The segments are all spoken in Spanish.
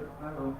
Aló.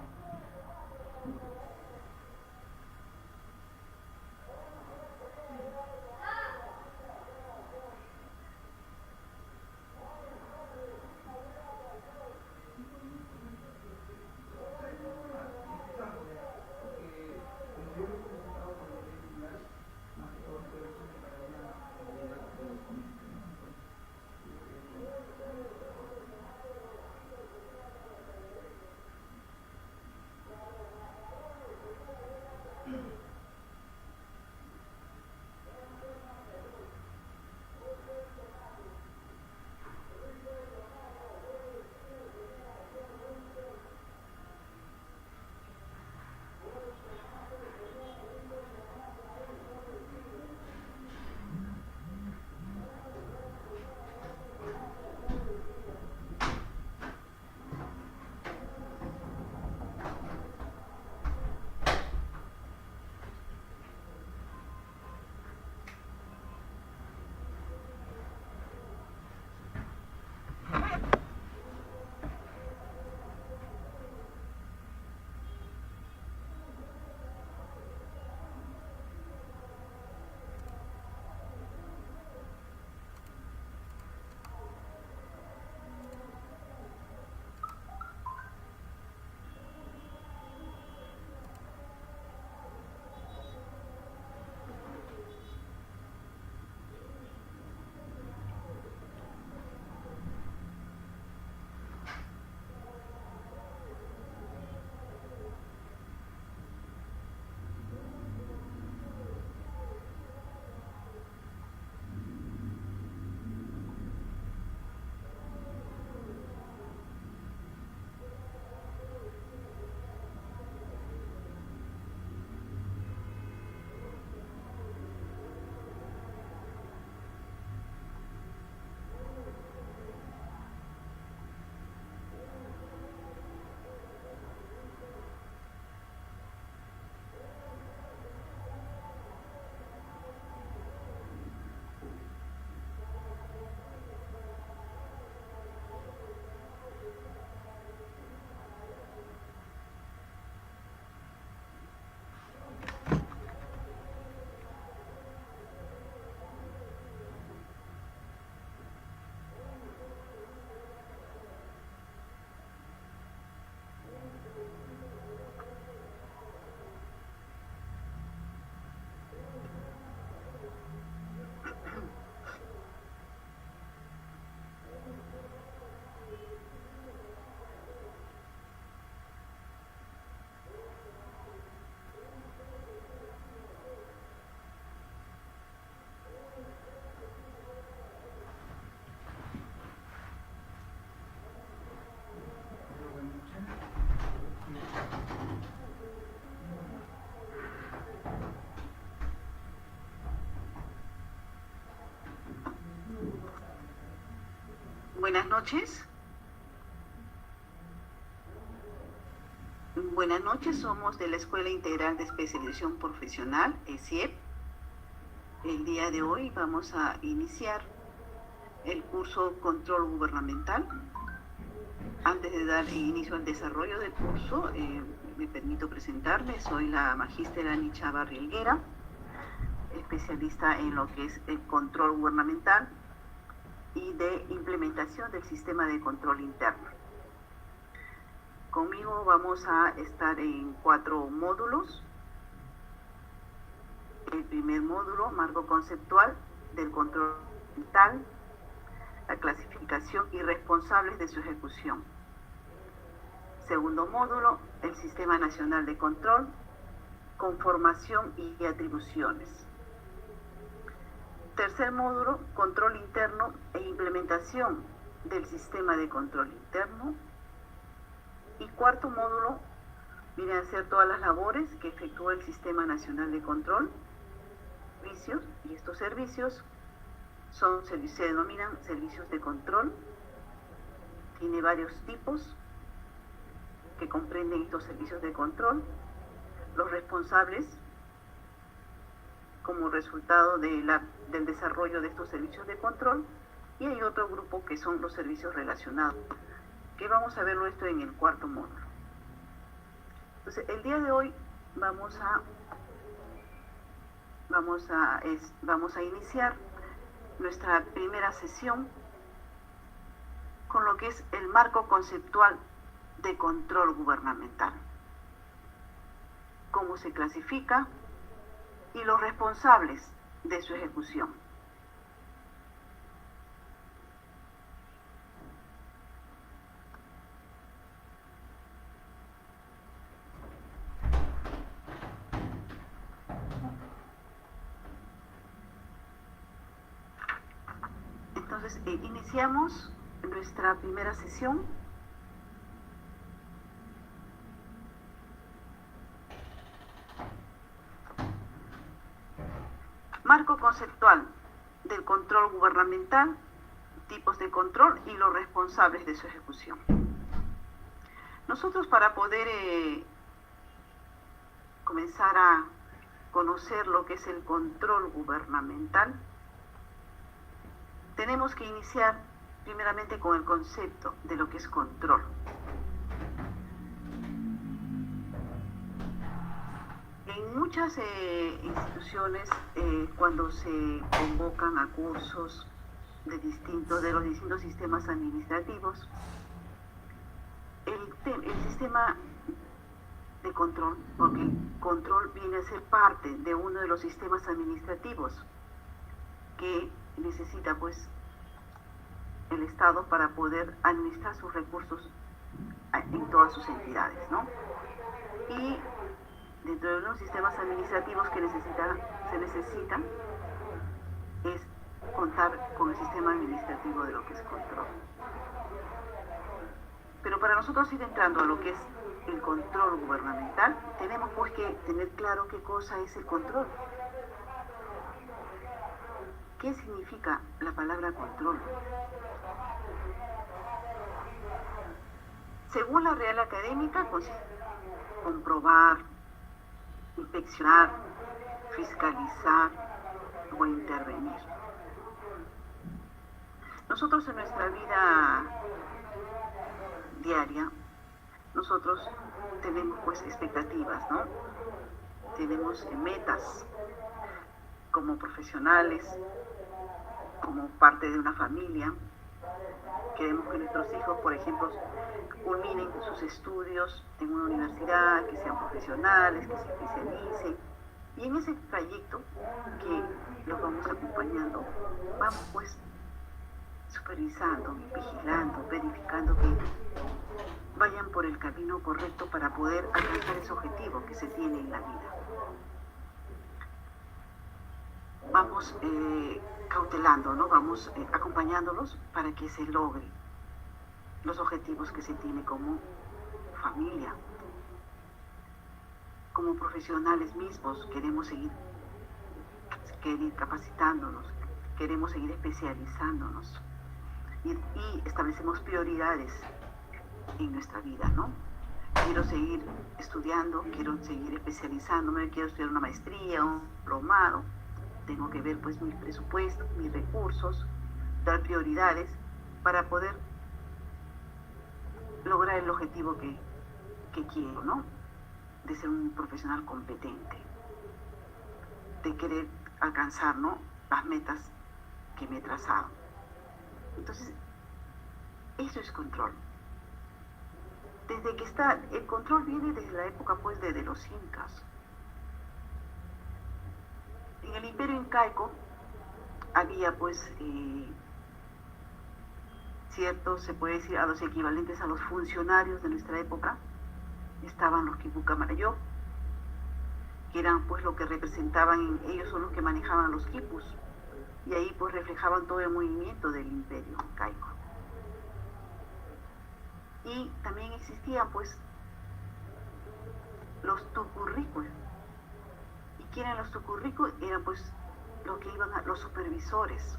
Buenas noches. Buenas noches, somos de la Escuela Integral de Especialización Profesional, ESIEP. El día de hoy vamos a iniciar el curso Control Gubernamental. Antes de dar inicio al desarrollo del curso, me permito presentarme. Soy la magíster Ani Chavarri Helguera, especialista en lo que es el control gubernamental y de implementación del sistema de control interno. Conmigo vamos a estar en 4 módulos. El primer módulo, marco conceptual del control gubernamental, la clasificación y responsables de su ejecución. Segundo módulo, el Sistema Nacional de Control, conformación y atribuciones. Tercer módulo, control interno e implementación del sistema de control interno. Y cuarto módulo, viene a ser todas las labores que efectúa el Sistema Nacional de Control, servicios, y estos servicios se denominan servicios de control. Tiene varios tipos que comprenden estos servicios de control. Los responsables como resultado del desarrollo de estos servicios de control, y hay otro grupo que son los servicios relacionados, que vamos a verlo esto en el cuarto módulo. Entonces, el día de hoy vamos a iniciar nuestra primera sesión con lo que es el marco conceptual de control gubernamental, cómo se clasifica y los responsables de su ejecución. Entonces, iniciamos nuestra primera sesión. Marco conceptual del control gubernamental, tipos de control y los responsables de su ejecución. Nosotros, para poder comenzar a conocer lo que es el control gubernamental, tenemos que iniciar primeramente con el concepto de lo que es control. En muchas instituciones, cuando se convocan a cursos de los distintos sistemas administrativos, el sistema de control, porque el control viene a ser parte de uno de los sistemas administrativos que necesita pues el Estado para poder administrar sus recursos en todas sus entidades, ¿no? Y dentro de los sistemas administrativos que se necesitan es contar con el sistema administrativo de lo que es control. Pero para nosotros ir entrando a lo que es el control gubernamental, tenemos pues que tener claro qué cosa es el control. ¿Qué significa la palabra control? Según la Real Académica, consiste en comprobar, inspeccionar, fiscalizar o intervenir. Nosotros en nuestra vida diaria, nosotros tenemos pues expectativas, ¿no? Tenemos metas como profesionales, como parte de una familia. Queremos que nuestros hijos, por ejemplo, culminen sus estudios en una universidad, que sean profesionales, que se especialicen. Y en ese trayecto que los vamos acompañando, vamos pues supervisando, vigilando, verificando que vayan por el camino correcto para poder alcanzar ese objetivo que se tiene en la vida. Vamos cautelando, ¿no? Vamos acompañándolos para que se logren los objetivos que se tiene como familia. Como profesionales mismos queremos seguir capacitándonos, queremos seguir especializándonos y establecemos prioridades en nuestra vida, ¿no? Quiero seguir estudiando, quiero seguir especializándome, quiero estudiar una maestría, un diplomado. Tengo que ver pues mis presupuestos, mis recursos, dar prioridades para poder lograr el objetivo que quiero, ¿no? De ser un profesional competente, de querer alcanzar, ¿no?, las metas que me he trazado. Entonces, eso es control. Desde que el control viene desde la época pues de los incas. En el Imperio Incaico había pues ciertos, se puede decir, a los equivalentes a los funcionarios de nuestra época. Estaban los Quipucamarayó, que eran pues lo que representaban, ellos son los que manejaban los quipus, y ahí pues reflejaban todo el movimiento del Imperio Incaico. Y también existían pues los tucurricos. ¿Y quién eran los tucurricos? Eran pues los que iban los supervisores,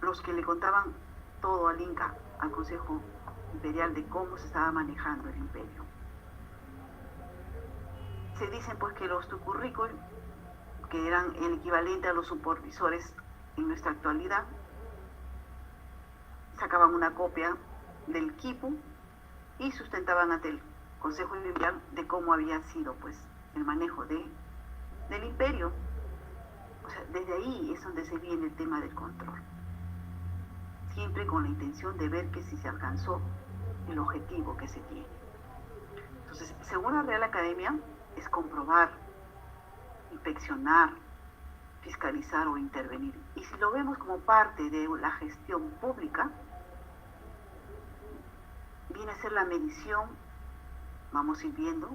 los que le contaban todo al Inca, al Consejo Imperial, de cómo se estaba manejando el imperio. Se dicen pues que los tucurricos, que eran el equivalente a los supervisores en nuestra actualidad, sacaban una copia del quipu y sustentaban ante Consejo Imperial de cómo había sido pues el manejo del imperio. O sea, desde ahí es donde se viene el tema del control. Siempre con la intención de ver que si se alcanzó el objetivo que se tiene. Entonces, según la Real Academia, es comprobar, inspeccionar, fiscalizar o intervenir. Y si lo vemos como parte de la gestión pública, viene a ser la medición, vamos a ir viendo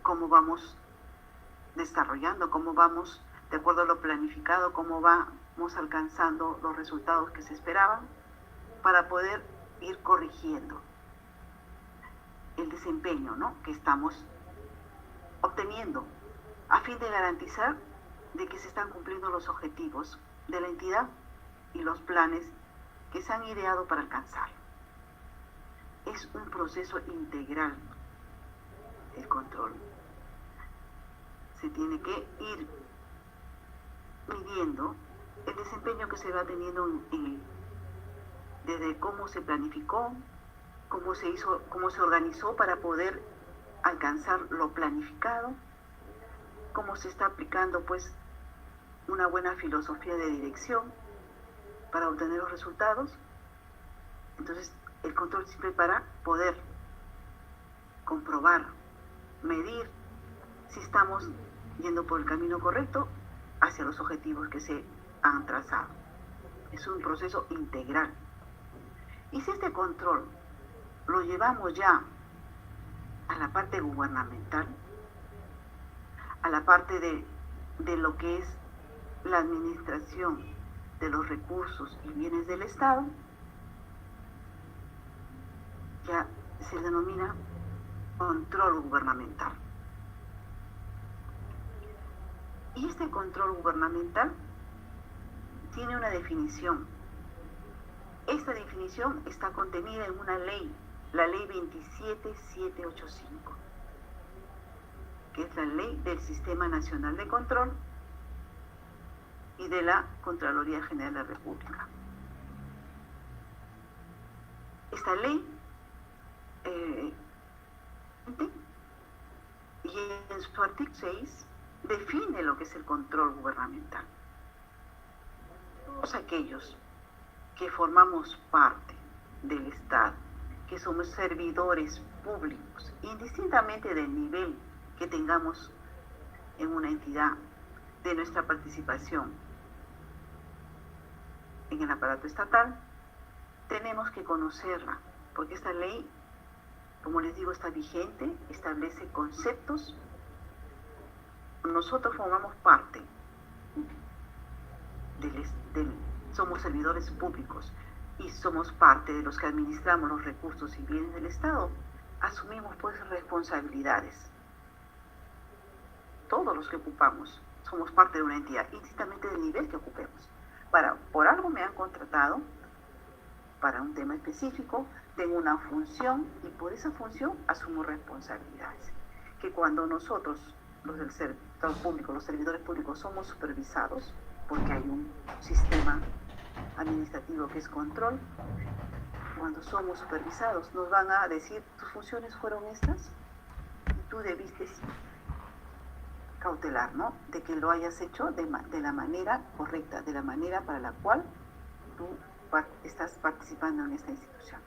cómo vamos desarrollando, cómo vamos, de acuerdo a lo planificado, cómo vamos alcanzando los resultados que se esperaban para poder ir corrigiendo el desempeño, ¿no?, que estamos obteniendo a fin de garantizar de que se están cumpliendo los objetivos de la entidad y los planes que se han ideado para alcanzarlo. Es un proceso integral el control. Se tiene que ir midiendo el desempeño que se va teniendo desde cómo se planificó, cómo se hizo, cómo se organizó para poder alcanzar lo planificado, cómo se está aplicando pues una buena filosofía de dirección para obtener los resultados. Entonces, el control sirve para poder comprobar, medir si estamos yendo por el camino correcto hacia los objetivos que se han trazado. Es un proceso integral. Y si este control lo llevamos ya a la parte gubernamental, a la parte de lo que es la administración de los recursos y bienes del Estado, ya se denomina control gubernamental. Y este control gubernamental tiene una definición. Esta definición está contenida en una ley, la ley 27785, que es la ley del Sistema Nacional de Control y de la Contraloría General de la República. Esta ley y en su artículo 6 define lo que es el control gubernamental. Todos aquellos que formamos parte del Estado, que somos servidores públicos, indistintamente del nivel que tengamos en una entidad, de nuestra participación en el aparato estatal, tenemos que conocerla, porque esta ley, como les digo, está vigente, establece conceptos. Nosotros formamos parte somos servidores públicos y somos parte de los que administramos los recursos y bienes del Estado, asumimos pues responsabilidades. Todos los que ocupamos somos parte de una entidad, indistintamente del nivel que ocupemos. Por algo me han contratado para un tema específico, tengo una función y por esa función asumo responsabilidades. Que cuando nosotros, los del sector público, los servidores públicos, somos supervisados, porque hay un sistema administrativo que es control, cuando somos supervisados nos van a decir, tus funciones fueron estas y tú debiste cautelar, ¿no?, de que lo hayas hecho de la manera correcta, de la manera para la cual tú estás participando en esta institución.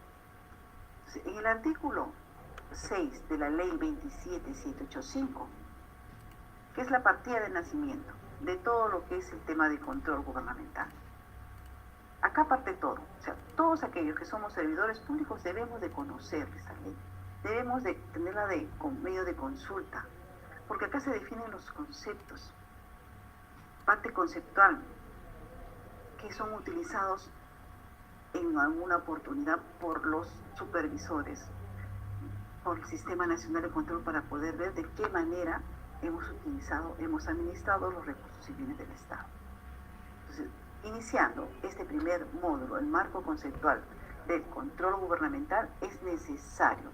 Entonces, en el artículo 6 de la ley 27785, que es la partida de nacimiento de todo lo que es el tema de control gubernamental. Acá parte todo, o sea, todos aquellos que somos servidores públicos debemos de conocer esa ley, debemos de tenerla con medio de consulta, porque acá se definen los conceptos, parte conceptual, que son utilizados en alguna oportunidad por los supervisores, por el Sistema Nacional de Control, para poder ver de qué manera hemos administrado los recursos y bienes del Estado. Entonces, iniciando este primer módulo, el marco conceptual del control gubernamental, es necesario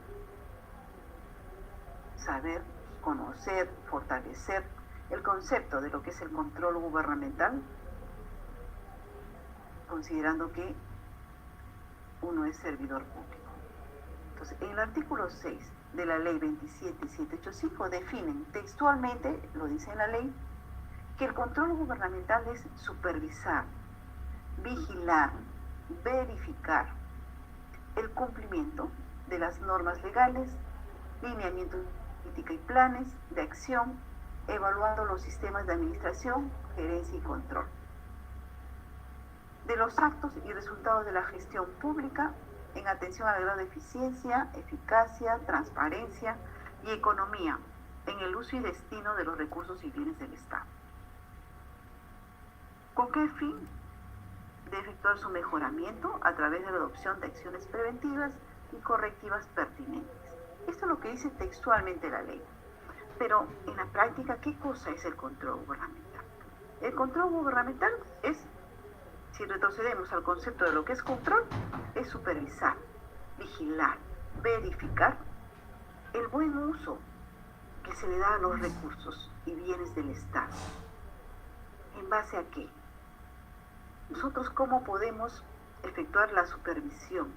saber, conocer, fortalecer el concepto de lo que es el control gubernamental, considerando que uno es servidor público. Entonces, en el artículo 6 de la ley 27785 definen textualmente, lo dice en la ley, que el control gubernamental es supervisar, vigilar, verificar el cumplimiento de las normas legales, lineamientos de política y planes de acción, evaluando los sistemas de administración, gerencia y control de los actos y resultados de la gestión pública en atención al grado de eficiencia, eficacia, transparencia y economía en el uso y destino de los recursos y bienes del Estado. ¿Con qué fin? De efectuar su mejoramiento a través de la adopción de acciones preventivas y correctivas pertinentes. Esto es lo que dice textualmente la ley. Pero en la práctica, ¿qué cosa es el control gubernamental? El control gubernamental es, si retrocedemos al concepto de lo que es control, es supervisar, vigilar, verificar el buen uso que se le da a los recursos y bienes del Estado. ¿En base a qué? Nosotros, ¿cómo podemos efectuar la supervisión?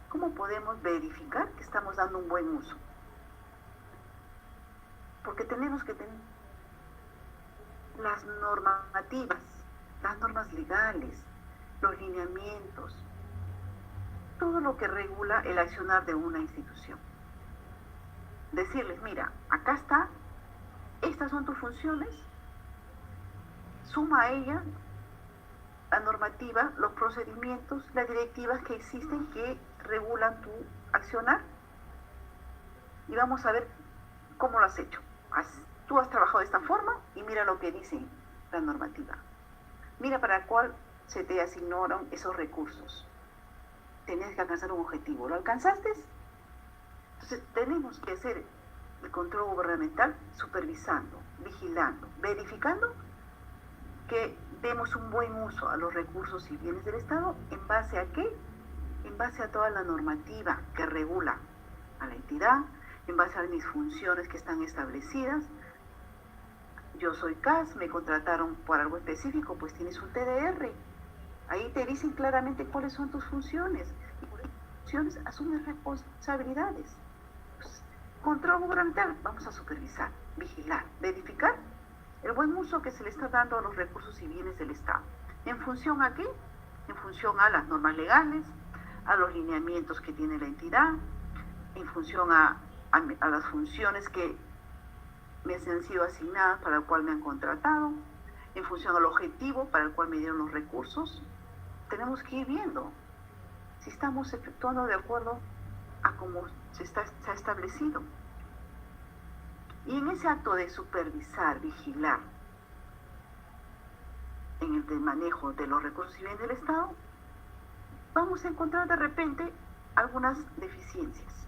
¿Cómo podemos verificar que estamos dando un buen uso? Porque tenemos que tener las normativas, las normas legales, los lineamientos, todo lo que regula el accionar de una institución. Decirles, mira, acá está, estas son tus funciones, suma a ella la normativa, los procedimientos, las directivas que existen que regulan tu accionar y vamos a ver cómo lo has hecho. Tú has trabajado de esta forma y mira lo que dice la normativa. Mira para cuál se te asignaron esos recursos. Tenías que alcanzar un objetivo. ¿Lo alcanzaste? Entonces tenemos que hacer el control gubernamental supervisando, vigilando, verificando que demos un buen uso a los recursos y bienes del Estado. ¿En base a qué? En base a toda la normativa que regula a la entidad, en base a mis funciones que están establecidas. Yo soy CAS, me contrataron por algo específico, pues tienes un TDR. Ahí te dicen claramente cuáles son tus funciones. Y por esas funciones asumes responsabilidades. Pues, control gubernamental, vamos a supervisar, vigilar, verificar el buen uso que se le está dando a los recursos y bienes del Estado. ¿En función a qué? En función a las normas legales, a los lineamientos que tiene la entidad, en función a las funciones que me han sido asignadas para el cual me han contratado, en función al objetivo para el cual me dieron los recursos. Tenemos que ir viendo si estamos efectuando de acuerdo a cómo se ha establecido. Y en ese acto de supervisar, vigilar, en el manejo de los recursos y bienes del Estado, vamos a encontrar de repente algunas deficiencias.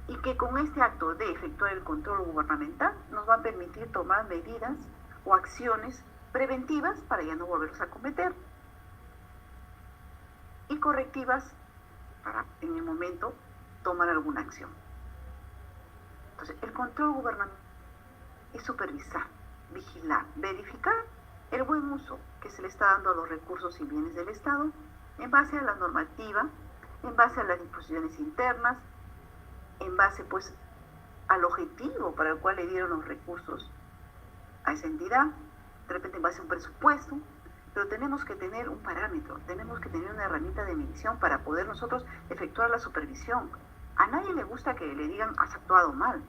Y que con este acto de efectuar el control gubernamental nos va a permitir tomar medidas o acciones preventivas para ya no volverlos a cometer y correctivas para en el momento tomar alguna acción. Entonces, el control gubernamental es supervisar, vigilar, verificar el buen uso que se le está dando a los recursos y bienes del Estado en base a la normativa, en base a las disposiciones internas, en base pues al objetivo para el cual le dieron los recursos a esa entidad, de repente en base a un presupuesto, pero tenemos que tener un parámetro, tenemos que tener una herramienta de medición para poder nosotros efectuar la supervisión. A nadie le gusta que le digan has actuado mal.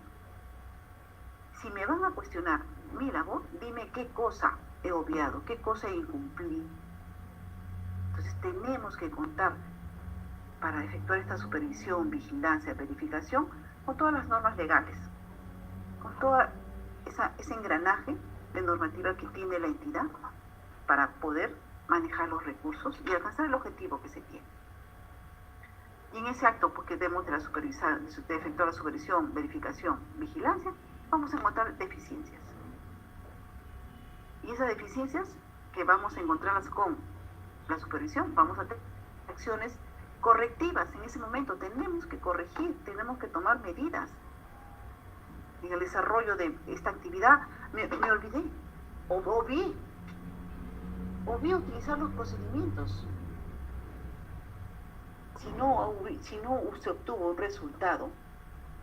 Si me van a cuestionar, mira vos, dime qué cosa he obviado, qué cosa he incumplido. Entonces tenemos que contar para efectuar esta supervisión, vigilancia, verificación, con todas las normas legales, con todo ese engranaje de normativa que tiene la entidad para poder manejar los recursos y alcanzar el objetivo que se tiene. Y en ese acto, porque debemos de efectuar la supervisión, verificación, vigilancia, vamos a encontrar deficiencias. Y esas deficiencias que vamos a encontrarlas con la supervisión, vamos a tener acciones correctivas. En ese momento tenemos que corregir, tenemos que tomar medidas. En el desarrollo de esta actividad me olvidé, obvié utilizar los procedimientos. si no se obtuvo un resultado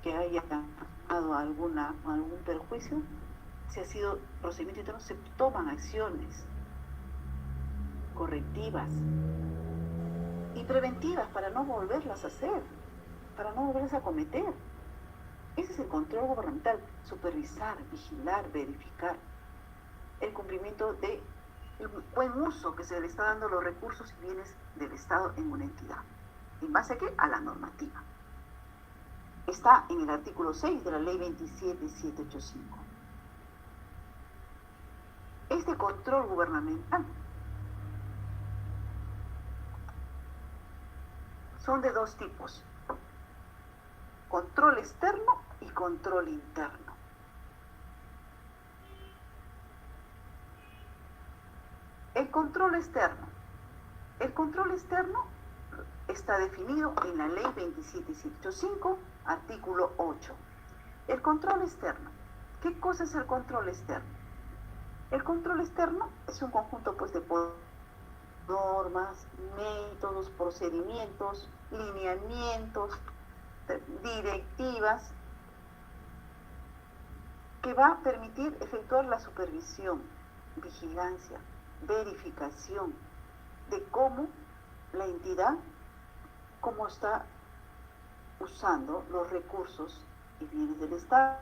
que haya dado algún perjuicio, si ha sido procedimiento interno, se toman acciones correctivas y preventivas para no volverlas a hacer, para no volverlas a cometer. Ese es el control gubernamental: supervisar, vigilar, verificar el cumplimiento del buen uso que se le está dando a los recursos y bienes del Estado en una entidad. ¿En base a qué? A la normativa. Está en el artículo 6 de la Ley 27785. Este control gubernamental son de dos tipos: control externo y control interno. El control externo está definido en la Ley 27785, artículo 8. El control externo. ¿Qué cosa es el control externo? El control externo es un conjunto pues, de normas, métodos, procedimientos, lineamientos, directivas, que va a permitir efectuar la supervisión, vigilancia, verificación de cómo la entidad, cómo está usando los recursos y bienes del Estado,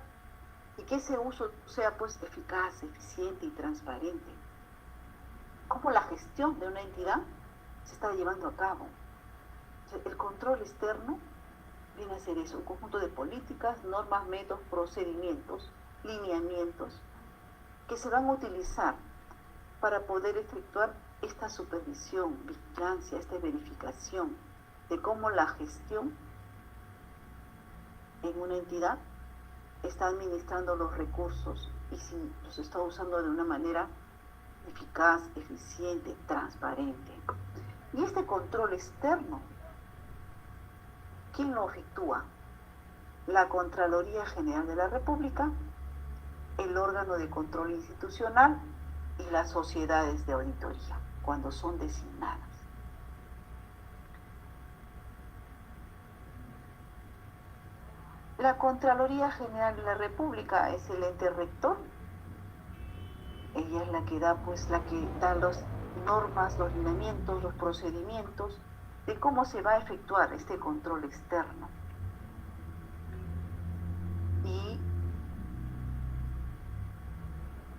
y que ese uso sea pues eficaz, eficiente y transparente. Cómo la gestión de una entidad se está llevando a cabo. O sea, el control externo viene a ser eso: un conjunto de políticas, normas, métodos, procedimientos, lineamientos que se van a utilizar para poder efectuar esta supervisión, vigilancia, esta verificación de cómo la gestión en una entidad está administrando los recursos y si los está usando de una manera eficaz, eficiente, transparente. Y este control externo, ¿quién lo efectúa? La Contraloría General de la República, el órgano de control institucional y las sociedades de auditoría, cuando son designadas. La Contraloría General de la República es el ente rector. Ella es la que da las normas, los lineamientos, los procedimientos de cómo se va a efectuar este control externo. Y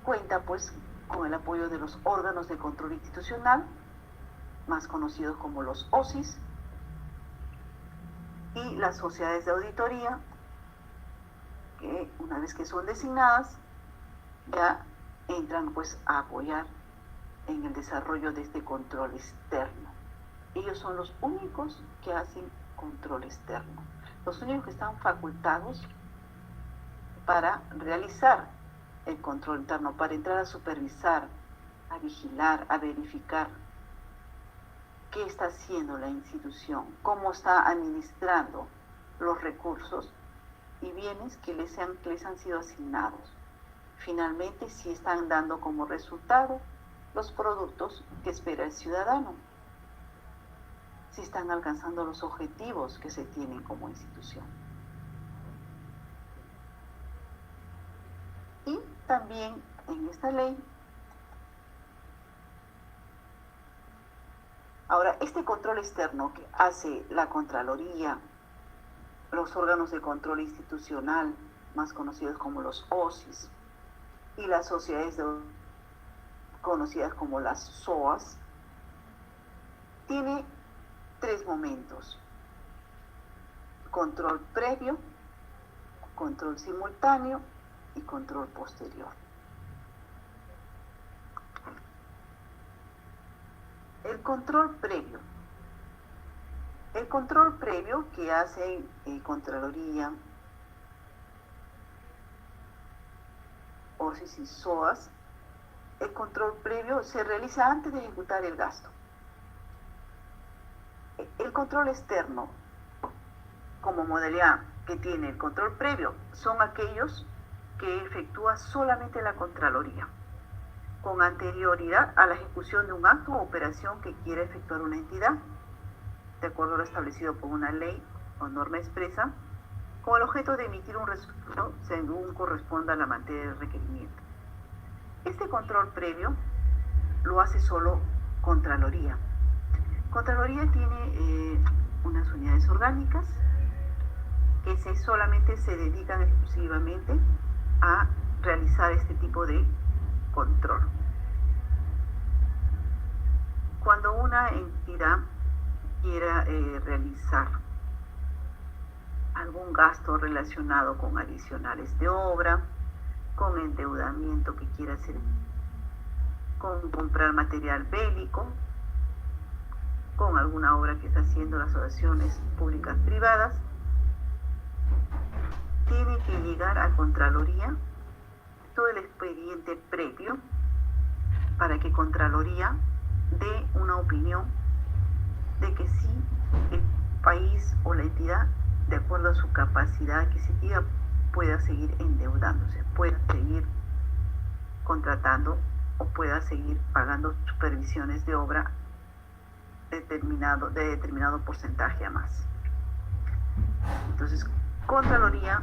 cuenta pues con el apoyo de los órganos de control institucional, más conocidos como los OSIs, y las sociedades de auditoría, que una vez que son designadas, ya entran pues a apoyar en el desarrollo de este control externo. Ellos son los únicos que hacen control externo, los únicos que están facultados para realizar el control interno, para entrar a supervisar, a vigilar, a verificar qué está haciendo la institución, cómo está administrando los recursos y bienes que les han sido asignados. Finalmente, si están dando como resultado los productos que espera el ciudadano, si están alcanzando los objetivos que se tienen como institución. Y también en esta ley, ahora, este control externo que hace la Contraloría, los órganos de control institucional, más conocidos como los OSIs, y las sociedades conocidas como las SOAS, tiene tres momentos: control previo, control simultáneo y control posterior. El control previo. El control previo que hace Contraloría, OSIs y SOAS, el control previo se realiza antes de ejecutar el gasto. El control externo, como modalidad que tiene el control previo, son aquellos que efectúa solamente la Contraloría, con anterioridad a la ejecución de un acto o operación que quiera efectuar una entidad. de acuerdo a lo establecido por una ley o norma expresa, con el objeto de emitir un resultado según corresponda a la materia del requerimiento. Este control previo lo hace solo Contraloría. Contraloría tiene unas unidades orgánicas que solamente se dedican exclusivamente a realizar este tipo de control. Cuando una entidad quiera realizar algún gasto relacionado con adicionales de obra, con endeudamiento que quiera hacer, con comprar material bélico, con alguna obra que está haciendo las asociaciones públicas privadas, tiene que llegar a Contraloría todo el expediente previo para que Contraloría dé una opinión de que sí el país o la entidad, de acuerdo a su capacidad adquisitiva, pueda seguir endeudándose, pueda seguir contratando o pueda seguir pagando supervisiones de obra de determinado porcentaje a más. Entonces, Contraloría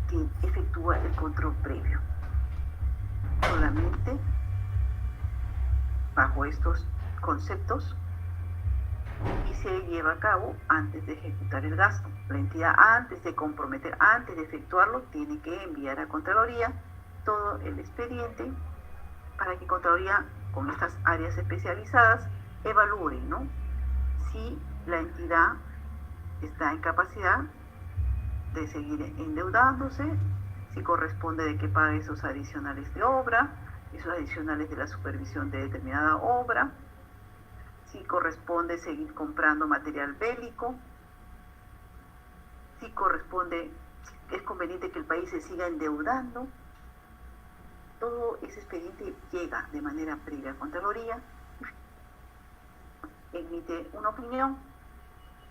que efectúa el control previo solamente bajo estos conceptos y se lleva a cabo antes de ejecutar el gasto. La entidad, antes de comprometer, antes de efectuarlo, tiene que enviar a Contraloría todo el expediente para que Contraloría, con estas áreas especializadas, evalúe, ¿no?, si la entidad está en capacidad de seguir endeudándose, si corresponde de que pague esos adicionales de obra, esos adicionales de la supervisión de determinada obra, si corresponde seguir comprando material bélico, si es conveniente que el país se siga endeudando. Todo ese expediente llega de manera previa a Contraloría, emite una opinión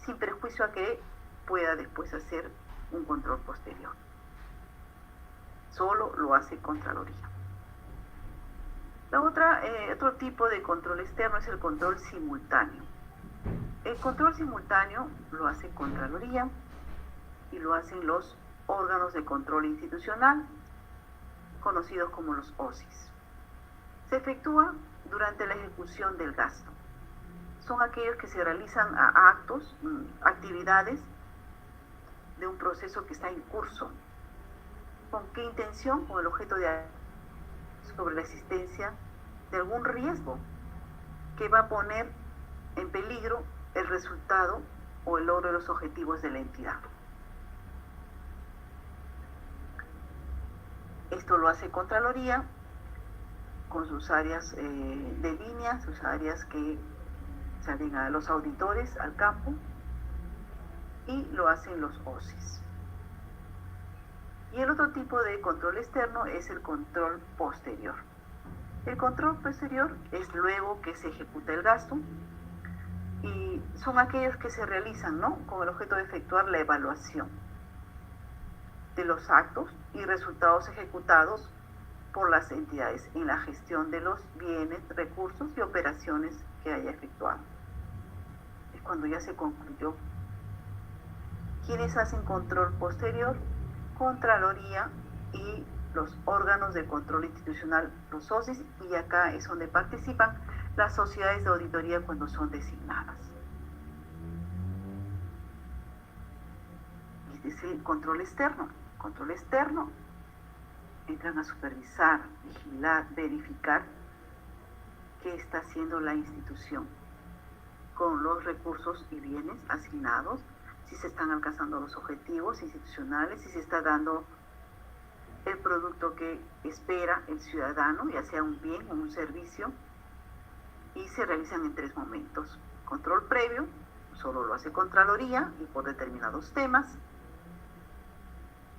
sin perjuicio a que pueda después hacer un control posterior. Solo lo hace Contraloría. Otro tipo de control externo es el control simultáneo. El control simultáneo lo hace Contraloría y lo hacen los órganos de control institucional, conocidos como los OSIs. Se efectúa durante la ejecución del gasto. Son aquellos que se realizan a actos, actividades de un proceso que está en curso. ¿Con qué intención? Con el objeto de sobre la existencia de algún riesgo que va a poner en peligro el resultado o el logro de los objetivos de la entidad. Esto lo hace Contraloría con sus áreas de línea, sus áreas que salen a los auditores al campo, y lo hacen los OSIs. Y el otro tipo de control externo es el control posterior. El control posterior es luego que se ejecuta el gasto y son aquellos que se realizan, ¿no?, con el objeto de efectuar la evaluación de los actos y resultados ejecutados por las entidades en la gestión de los bienes, recursos y operaciones que haya efectuado. Es cuando ya se concluyó. ¿Quiénes hacen control posterior? Contraloría y los órganos de control institucional, los OSIs, y acá es donde participan las sociedades de auditoría cuando son designadas. Este es el control externo. Control externo entran a supervisar, vigilar, verificar qué está haciendo la institución con los recursos y bienes asignados, si se están alcanzando los objetivos institucionales, si se está dando el producto que espera el ciudadano, ya sea un bien o un servicio, y se realizan en 3 momentos. Control previo, solo lo hace Contraloría y por determinados temas,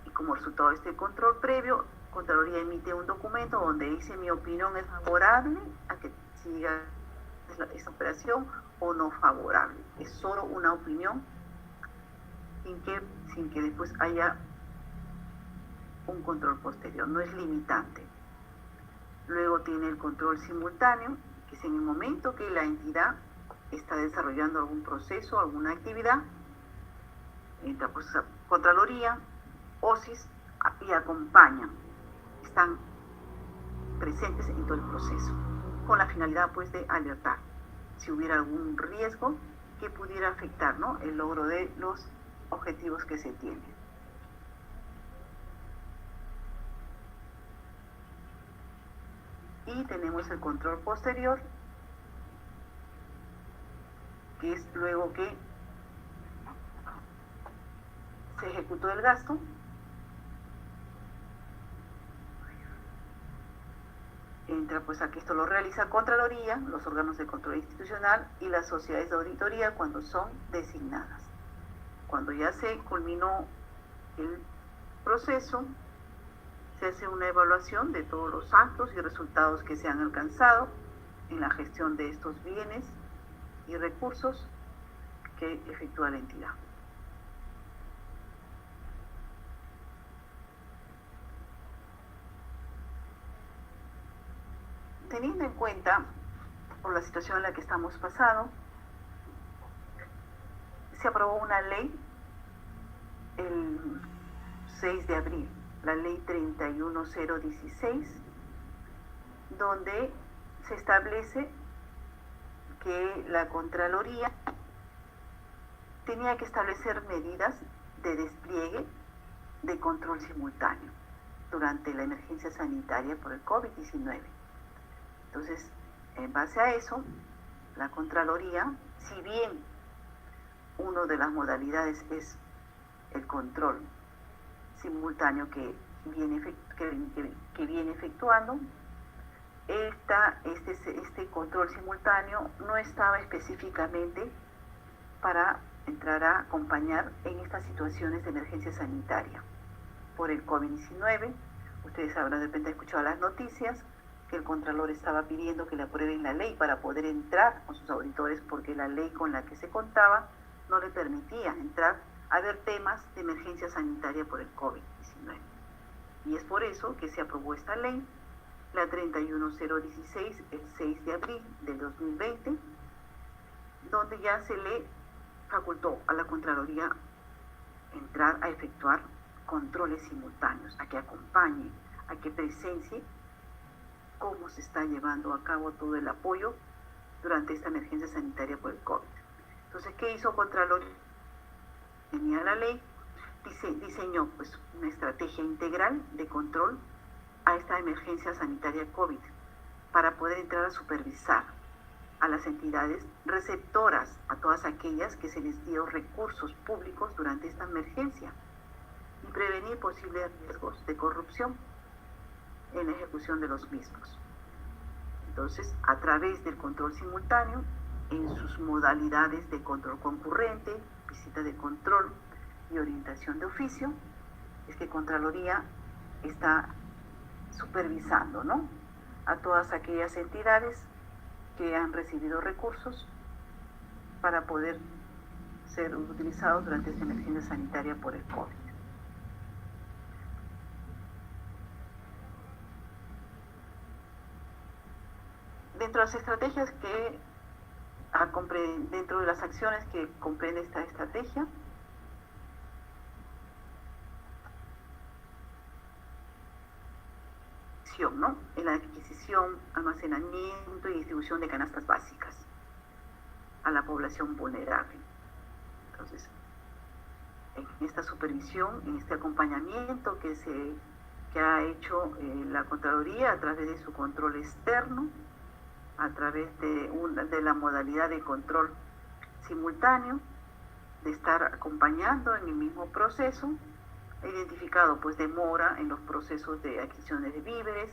y como resultado de este control previo, Contraloría emite un documento donde dice: mi opinión es favorable a que siga esta operación o no favorable. Es solo una opinión, sin que después haya un control posterior, no es limitante. Luego tiene el control simultáneo, que es en el momento que la entidad está desarrollando algún proceso, alguna actividad, entra pues a Contraloría, OSIS y acompañan, están presentes en todo el proceso, con la finalidad pues de alertar si hubiera algún riesgo que pudiera afectar, ¿no?, el logro de los objetivos que se tienen. Y tenemos el control posterior, que es luego que se ejecutó el gasto, entra pues a que esto lo realiza Contraloría, los órganos de control institucional y las sociedades de auditoría cuando son designadas. Cuando ya se culminó el proceso, se hace una evaluación de todos los actos y resultados que se han alcanzado en la gestión de estos bienes y recursos que efectúa la entidad. Teniendo en cuenta, por la situación en la que estamos pasando, se aprobó una ley el 6 de abril, la ley 31016, donde se establece que la Contraloría tenía que establecer medidas de despliegue de control simultáneo durante la emergencia sanitaria por el COVID-19. Entonces, en base a eso, la Contraloría, si bien una de las modalidades es el control simultáneo que viene efectuando, este control simultáneo no estaba específicamente para entrar a acompañar en estas situaciones de emergencia sanitaria por el COVID-19. Ustedes habrán de repente escuchado las noticias que el Contralor estaba pidiendo que le aprueben la ley para poder entrar con sus auditores, porque la ley con la que se contaba no le permitía entrar a ver temas de emergencia sanitaria por el COVID-19. Y es por eso que se aprobó esta ley, la 31016, el 6 de abril del 2020, donde ya se le facultó a la Contraloría entrar a efectuar controles simultáneos, a que acompañe, a que presencie cómo se está llevando a cabo todo el apoyo durante esta emergencia sanitaria por el COVID. Entonces, ¿qué hizo Contraloría? Tenía la ley, diseñó pues una estrategia integral de control a esta emergencia sanitaria COVID para poder entrar a supervisar a las entidades receptoras, a todas aquellas que se les dio recursos públicos durante esta emergencia, y prevenir posibles riesgos de corrupción en la ejecución de los mismos. Entonces, a través del control simultáneo, en sus modalidades de control concurrente, visita de control y orientación de oficio, es que Contraloría está supervisando, ¿no?, a todas aquellas entidades que han recibido recursos para poder ser utilizados durante esta emergencia sanitaria por el COVID. Dentro de las estrategias dentro de las acciones que comprende esta estrategia, ¿no?, en la adquisición, almacenamiento y distribución de canastas básicas a la población vulnerable. Entonces, en esta supervisión, en este acompañamiento que ha hecho la Contraloría a través de su control externo, a través de la modalidad de control simultáneo, de estar acompañando en el mismo proceso, he identificado pues demora en los procesos de adquisiciones de víveres,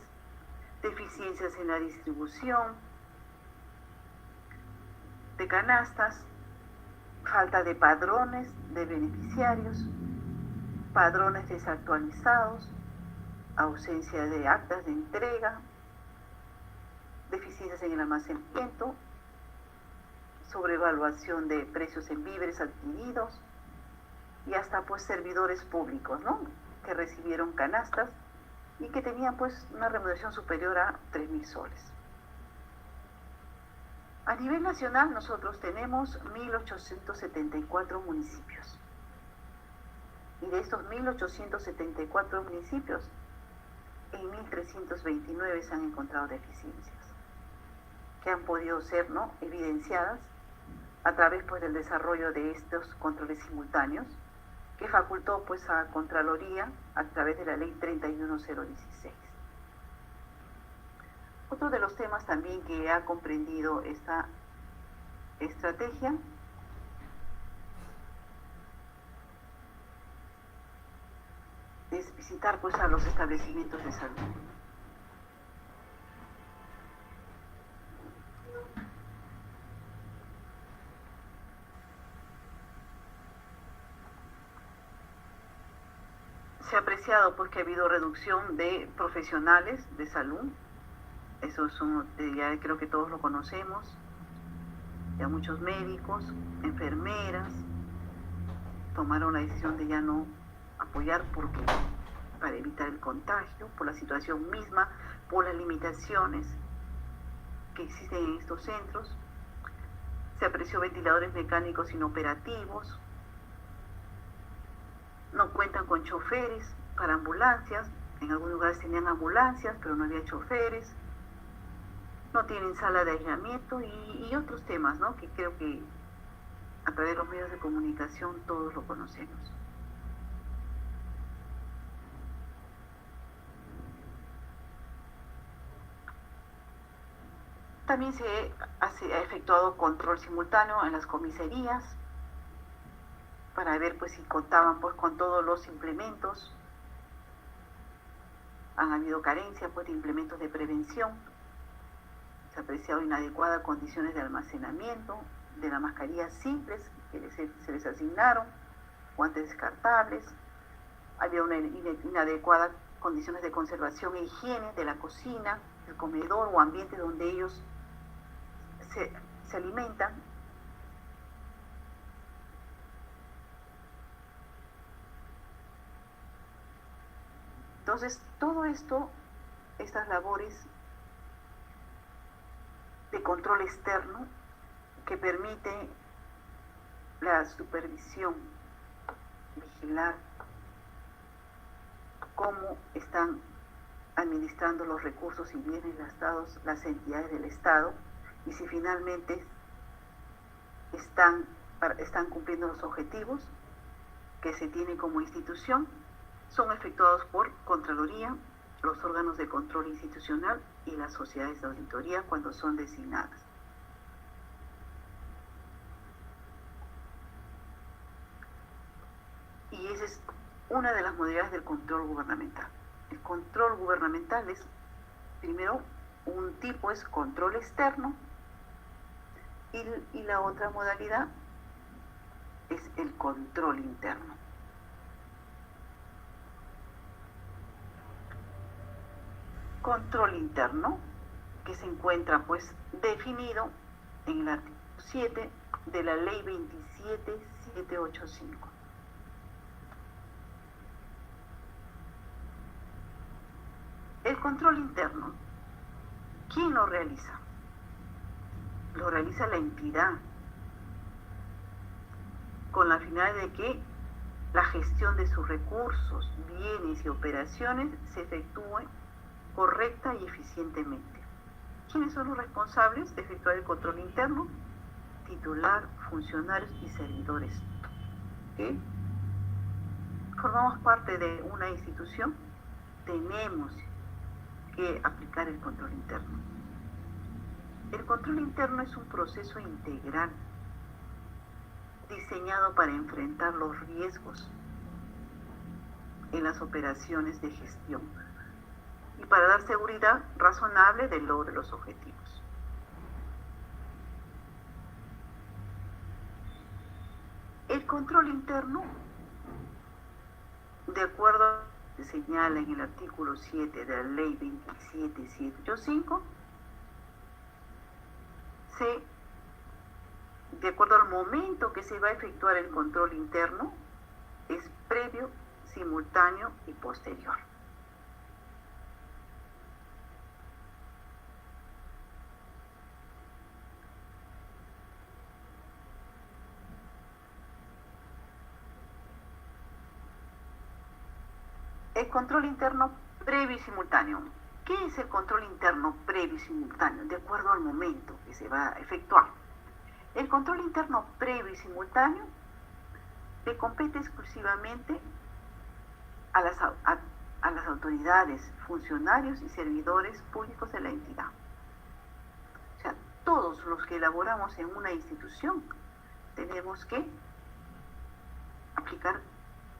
deficiencias en la distribución de canastas, falta de padrones de beneficiarios, padrones desactualizados, ausencia de actas de entrega, deficiencias en el almacenamiento, sobrevaluación de precios en víveres adquiridos, y hasta pues servidores públicos, ¿no?, que recibieron canastas y que tenían pues una remuneración superior a 3.000 soles. A nivel nacional nosotros tenemos 1.874 municipios. Y de estos 1.874 municipios, en 1.329 se han encontrado deficiencias que han podido ser, ¿no?, evidenciadas a través, pues, del desarrollo de estos controles simultáneos que facultó, pues, a Contraloría a través de la Ley 31016. Otro de los temas también que ha comprendido esta estrategia es visitar, pues, a los establecimientos de salud. Se ha apreciado, pues, que ha habido reducción de profesionales de salud. Eso son, ya creo que todos lo conocemos. Ya muchos médicos, enfermeras tomaron la decisión de ya no apoyar para evitar el contagio, por la situación misma, por las limitaciones que existen en estos centros. Se apreció ventiladores mecánicos inoperativos. No cuentan con choferes para ambulancias. En algunos lugares tenían ambulancias, pero no había choferes. No tienen sala de aislamiento y otros temas, ¿no?, que creo que a través de los medios de comunicación todos lo conocemos. También se ha efectuado control simultáneo en las comisarías para ver, pues, si contaban, pues, con todos los implementos. Han habido carencia, pues, de implementos de prevención. Se ha apreciado inadecuadas condiciones de almacenamiento de las mascarillas simples que se les asignaron, guantes descartables. Había una inadecuada condiciones de conservación e higiene de la cocina, el comedor o ambiente donde ellos se alimentan. Entonces, todo esto, estas labores de control externo que permite la supervisión, vigilar cómo están administrando los recursos y bienes gastados las entidades del Estado y si finalmente están cumpliendo los objetivos que se tienen como institución, son efectuados por Contraloría, los órganos de control institucional y las sociedades de auditoría cuando son designadas. Y esa es una de las modalidades del control gubernamental. El control gubernamental es, primero, un tipo es control externo y la otra modalidad es el control interno. Control interno, que se encuentra, pues, definido en el artículo 7 de la Ley 27785. El control interno, ¿quién lo realiza? Lo realiza la entidad, con la finalidad de que la gestión de sus recursos, bienes y operaciones se efectúe correcta y eficientemente. ¿Quiénes son los responsables de efectuar el control interno? Titular, funcionarios y servidores. ¿Okay? Formamos parte de una institución, tenemos que aplicar el control interno. El control interno es un proceso integral diseñado para enfrentar los riesgos en las operaciones de gestión y para dar seguridad razonable del logro de los objetivos. El control interno, de acuerdo a lo que se señala en el artículo 7 de la Ley 27785, de acuerdo al momento que se va a efectuar el control interno, es previo, simultáneo y posterior. El control interno previo y simultáneo. ¿Qué es el control interno previo y simultáneo? De acuerdo al momento que se va a efectuar. El control interno previo y simultáneo le compete exclusivamente a las autoridades, funcionarios y servidores públicos de la entidad. O sea, todos los que elaboramos en una institución tenemos que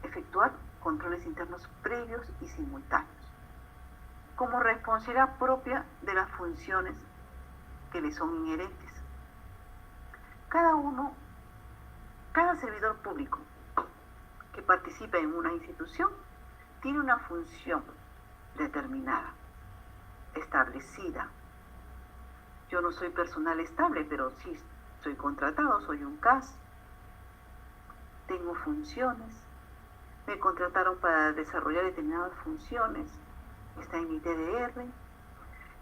efectuar controles internos previos y simultáneos, como responsabilidad propia de las funciones que le son inherentes. Cada servidor público que participa en una institución tiene una función determinada, establecida. Yo no soy personal estable, pero sí soy contratado, soy un CAS, tengo funciones, me contrataron para desarrollar determinadas funciones, está en mi TDR,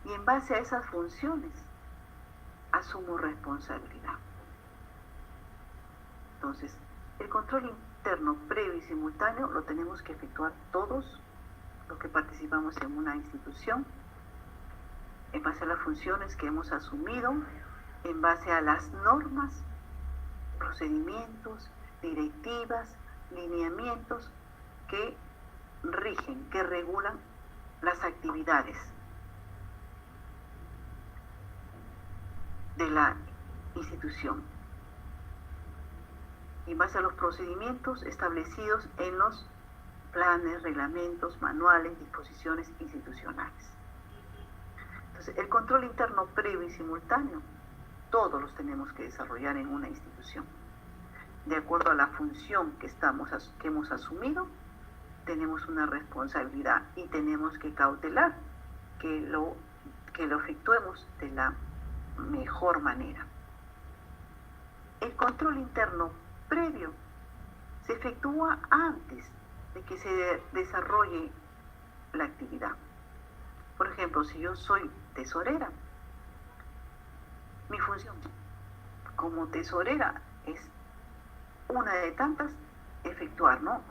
y en base a esas funciones asumo responsabilidad. Entonces, el control interno previo y simultáneo lo tenemos que efectuar todos los que participamos en una institución, en base a las funciones que hemos asumido, en base a las normas, procedimientos, directivas, lineamientos que rigen, que regulan las actividades de la institución, en base a los procedimientos establecidos en los planes, reglamentos, manuales, disposiciones institucionales. Entonces, el control interno previo y simultáneo, todos los tenemos que desarrollar en una institución. De acuerdo a la función que hemos asumido, tenemos una responsabilidad y tenemos que cautelar que lo efectuemos de la mejor manera. El control interno previo se efectúa antes de que se desarrolle la actividad. Por ejemplo, si yo soy tesorera, mi función como tesorera es una de tantas, efectuar, ¿no?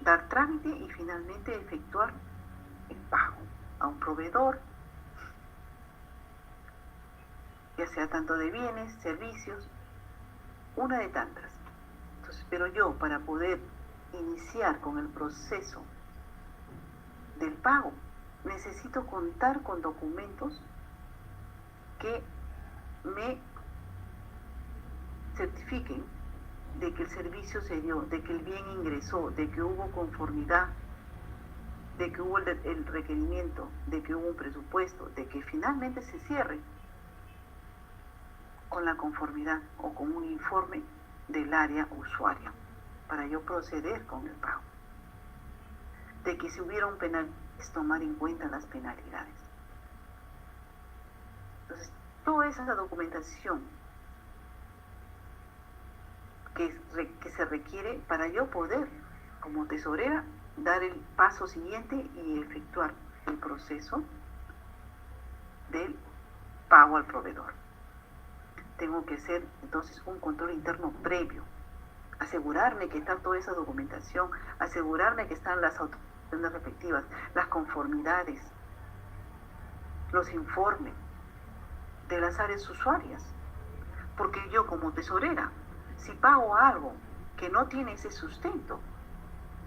Dar trámite y finalmente efectuar el pago a un proveedor, ya sea tanto de bienes, servicios, una de tantas. Entonces, pero yo, para poder iniciar con el proceso del pago, necesito contar con documentos que me certifiquen de que el servicio se dio, de que el bien ingresó, de que hubo conformidad, de que hubo el requerimiento, de que hubo un presupuesto, de que finalmente se cierre con la conformidad o con un informe del área usuaria para yo proceder con el pago. De que si hubiera un penal, es tomar en cuenta las penalidades. Entonces, toda esa documentación que se requiere para yo poder, como tesorera, dar el paso siguiente y efectuar el proceso del pago al proveedor. Tengo que hacer entonces un control interno previo, asegurarme que está toda esa documentación, asegurarme que están las autoridades respectivas, las conformidades, los informes de las áreas usuarias, porque yo como tesorera, si pago algo que no tiene ese sustento,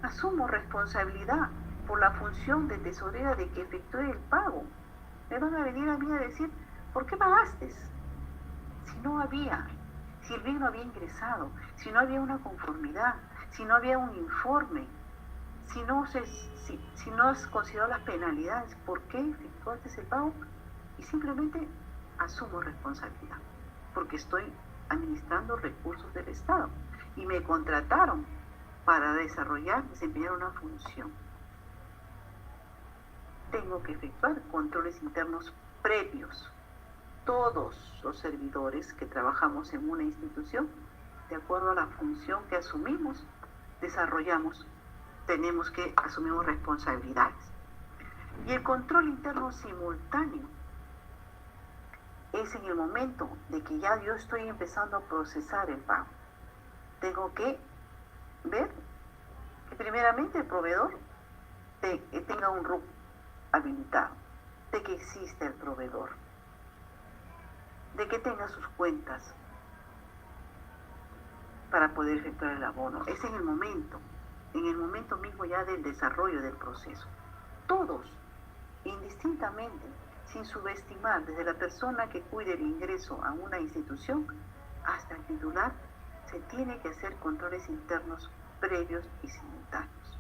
asumo responsabilidad por la función de tesorera de que efectúe el pago. Me van a venir a mí a decir, ¿por qué pagaste? Si el bien no había ingresado, si no había una conformidad, si no había un informe, si no has considerado las penalidades, ¿por qué efectuaste el pago? Y simplemente asumo responsabilidad, porque estoy administrando recursos del Estado y me contrataron para desempeñar una función. Tengo que efectuar controles internos previos. Todos los servidores que trabajamos en una institución, de acuerdo a la función que asumimos, desarrollamos, asumimos responsabilidades. Y el control interno simultáneo es en el momento de que ya yo estoy empezando a procesar el pago. Tengo que ver que primeramente el proveedor tenga un RUC habilitado, de que existe el proveedor, de que tenga sus cuentas para poder efectuar el abono. Es en el momento mismo ya del desarrollo del proceso. Todos, indistintamente, sin subestimar, desde la persona que cuide el ingreso a una institución hasta el titular, se tiene que hacer controles internos previos y simultáneos.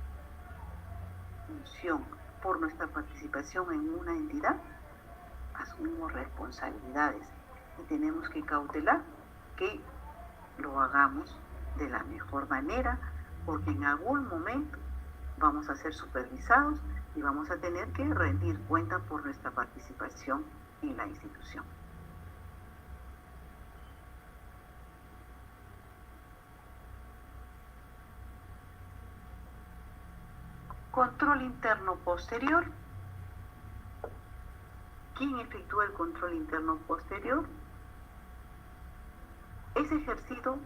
Función, por nuestra participación en una entidad, asumimos responsabilidades y tenemos que cautelar que lo hagamos de la mejor manera, porque en algún momento vamos a ser supervisados y vamos a tener que rendir cuenta por nuestra participación en la institución. Control interno posterior. ¿Quién efectúa el control interno posterior? Es ejercido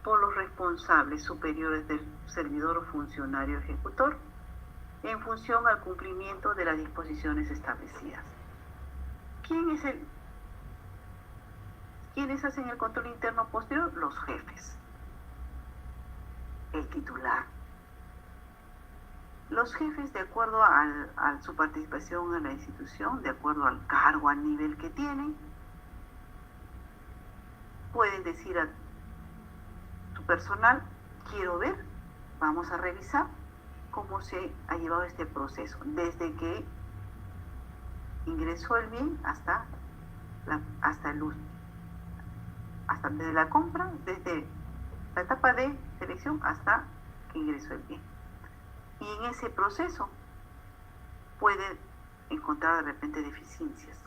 por los responsables superiores del servidor o funcionario ejecutor en función al cumplimiento de las disposiciones establecidas. ¿Quiénes hacen el control interno posterior? Los jefes, el titular. Los jefes, de acuerdo a su participación en la institución, de acuerdo al cargo, al nivel que tienen, pueden decir a su personal: quiero ver, vamos a revisar cómo se ha llevado este proceso, desde que ingresó el bien hasta desde la compra, desde la etapa de selección hasta que ingresó el bien. Y en ese proceso puede encontrar de repente deficiencias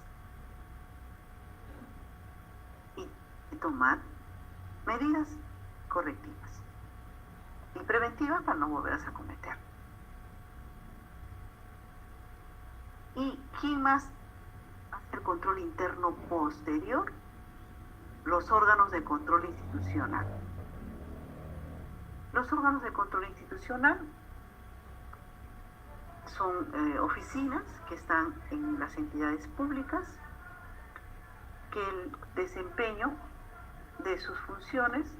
y tomar medidas correctivas y preventivas para no volverlas a cometer. ¿Y quién más hace el control interno posterior? Los órganos de control institucional. Los órganos de control institucional son oficinas que están en las entidades públicas, que el desempeño de sus funciones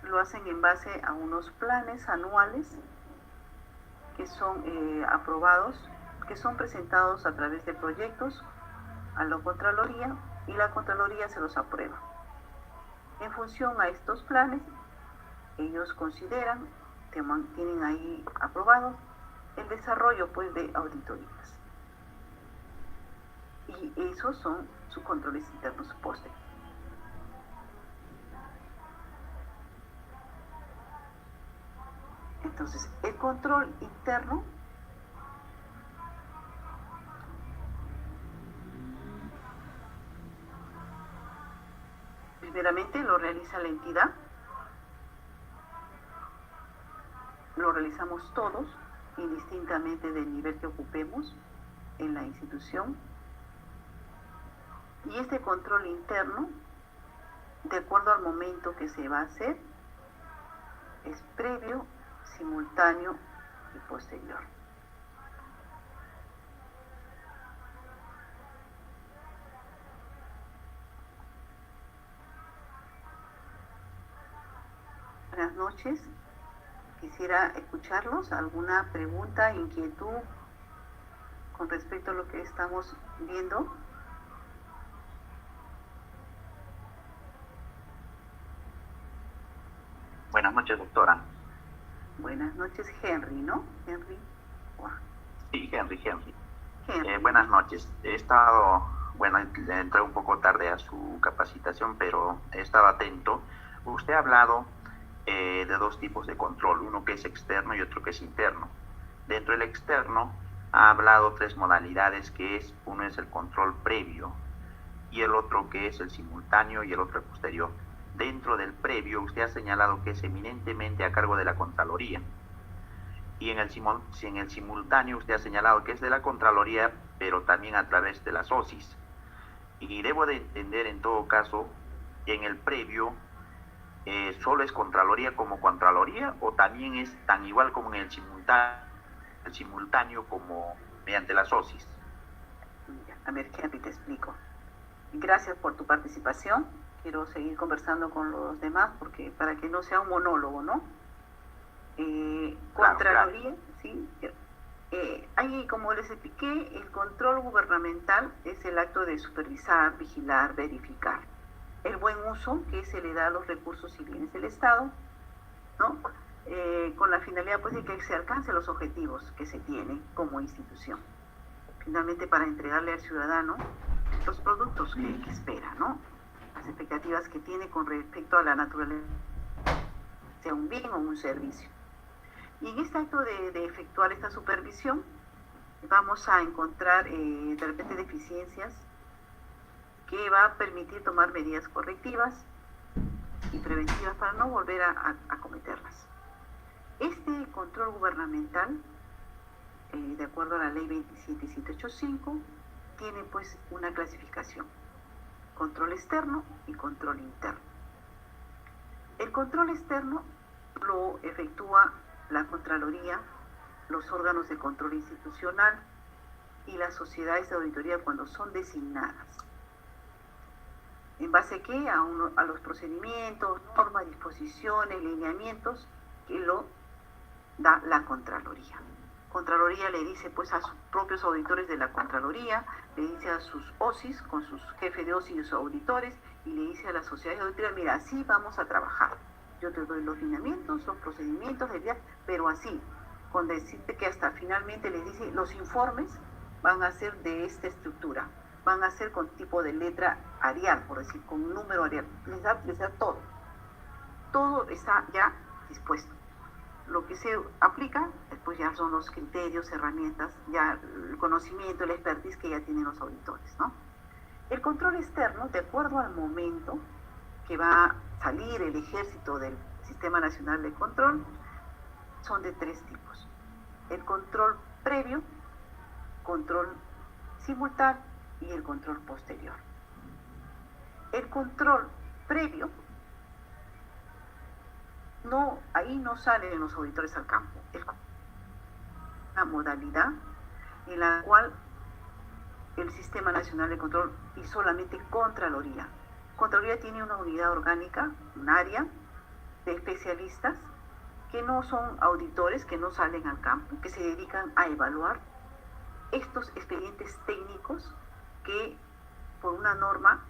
lo hacen en base a unos planes anuales que son aprobados, que son presentados a través de proyectos a la Contraloría, y la Contraloría se los aprueba. En función a estos planes, ellos consideran, tienen ahí aprobado el desarrollo pues de auditorías, y esos son sus controles internos posteriores. Entonces, el control interno primeramente lo realiza la entidad, lo realizamos todos, indistintamente del nivel que ocupemos en la institución. Y este control interno, de acuerdo al momento que se va a hacer, es previo, simultáneo y posterior. Buenas noches. Quisiera escucharlos. ¿Alguna pregunta, inquietud con respecto a lo que estamos viendo? Buenas noches, doctora. Buenas noches, Henry, ¿no? Henry. Wow. Sí, Henry. Buenas noches. He estado, entré un poco tarde a su capacitación, pero he estado atento. Usted ha hablado de dos tipos de control, uno que es externo y otro que es interno. Dentro del externo ha hablado tres modalidades, que es, uno es el control previo, y el otro que es el simultáneo, y el otro el posterior. Dentro del previo, usted ha señalado que es eminentemente a cargo de la Contraloría, y en el simultáneo usted ha señalado que es de la Contraloría, pero también a través de las OSIs. Y debo de entender, en todo caso, en el previo, ¿solo es Contraloría como Contraloría, o también es tan igual como en el simultáneo simultáneo como mediante las OSIs. A ver, Henry, te explico. Gracias por tu participación. Quiero seguir conversando con los demás porque para que no sea un monólogo, ¿no? Contraloría, claro. ¿Sí? Ahí, como les expliqué, el control gubernamental es el acto de supervisar, vigilar, verificar el buen uso que se le da a los recursos y bienes del Estado, ¿no? Con la finalidad pues, de que se alcancen los objetivos que se tienen como institución. Finalmente, para entregarle al ciudadano los productos que espera, ¿no? Las expectativas que tiene con respecto a la naturaleza, sea un bien o un servicio. Y en este acto de efectuar esta supervisión, vamos a encontrar de repente deficiencias que va a permitir tomar medidas correctivas y preventivas para no volver a cometerlas. Este control gubernamental, de acuerdo a la ley 27785, tiene pues una clasificación: control externo y control interno. El control externo lo efectúa la Contraloría, los órganos de control institucional y las sociedades de auditoría cuando son designadas. ¿En base a qué? A los procedimientos, normas, disposiciones, lineamientos que lo da la Contraloría. Contraloría le dice pues a sus propios auditores de la Contraloría, le dice a sus OSIs, con sus jefes de OSIs y sus auditores, y le dice a las sociedades de auditoría: mira, así vamos a trabajar. Yo te doy los lineamientos, los procedimientos del día, pero así, con decirte que hasta finalmente les dice, los informes van a ser de esta estructura, van a ser con tipo de letra Arial, por decir, con un número Arial. Les da todo. Todo está ya dispuesto. Lo que se aplica, después ya son los criterios, herramientas, ya el conocimiento, la expertise que ya tienen los auditores, ¿no? El control externo, de acuerdo al momento que va a salir el ejército del Sistema Nacional de Control, son de 3 tipos. El control previo, control simultáneo y el control posterior. El control previo, ahí no salen los auditores al campo. Es una modalidad en la cual el Sistema Nacional de Control y solamente Contraloría. Contraloría tiene una unidad orgánica, un área de especialistas que no son auditores, que no salen al campo, que se dedican a evaluar estos expedientes técnicos que por una norma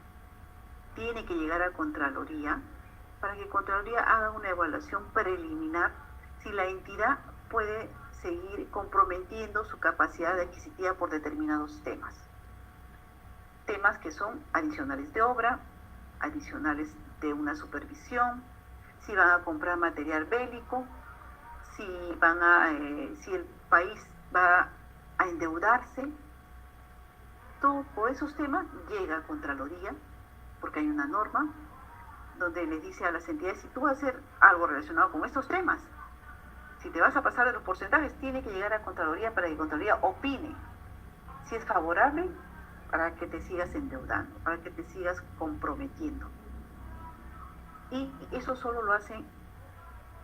tiene que llegar a Contraloría para que Contraloría haga una evaluación preliminar si la entidad puede seguir comprometiendo su capacidad adquisitiva por determinados temas. Temas que son adicionales de obra, adicionales de una supervisión, si van a comprar material bélico, si el país va a endeudarse. Todos esos temas llega a Contraloría porque hay una norma donde le dice a las entidades: si tú vas a hacer algo relacionado con estos temas, si te vas a pasar de los porcentajes, tiene que llegar a Contraloría para que Contraloría opine si es favorable para que te sigas endeudando, para que te sigas comprometiendo. Y eso solo lo hacen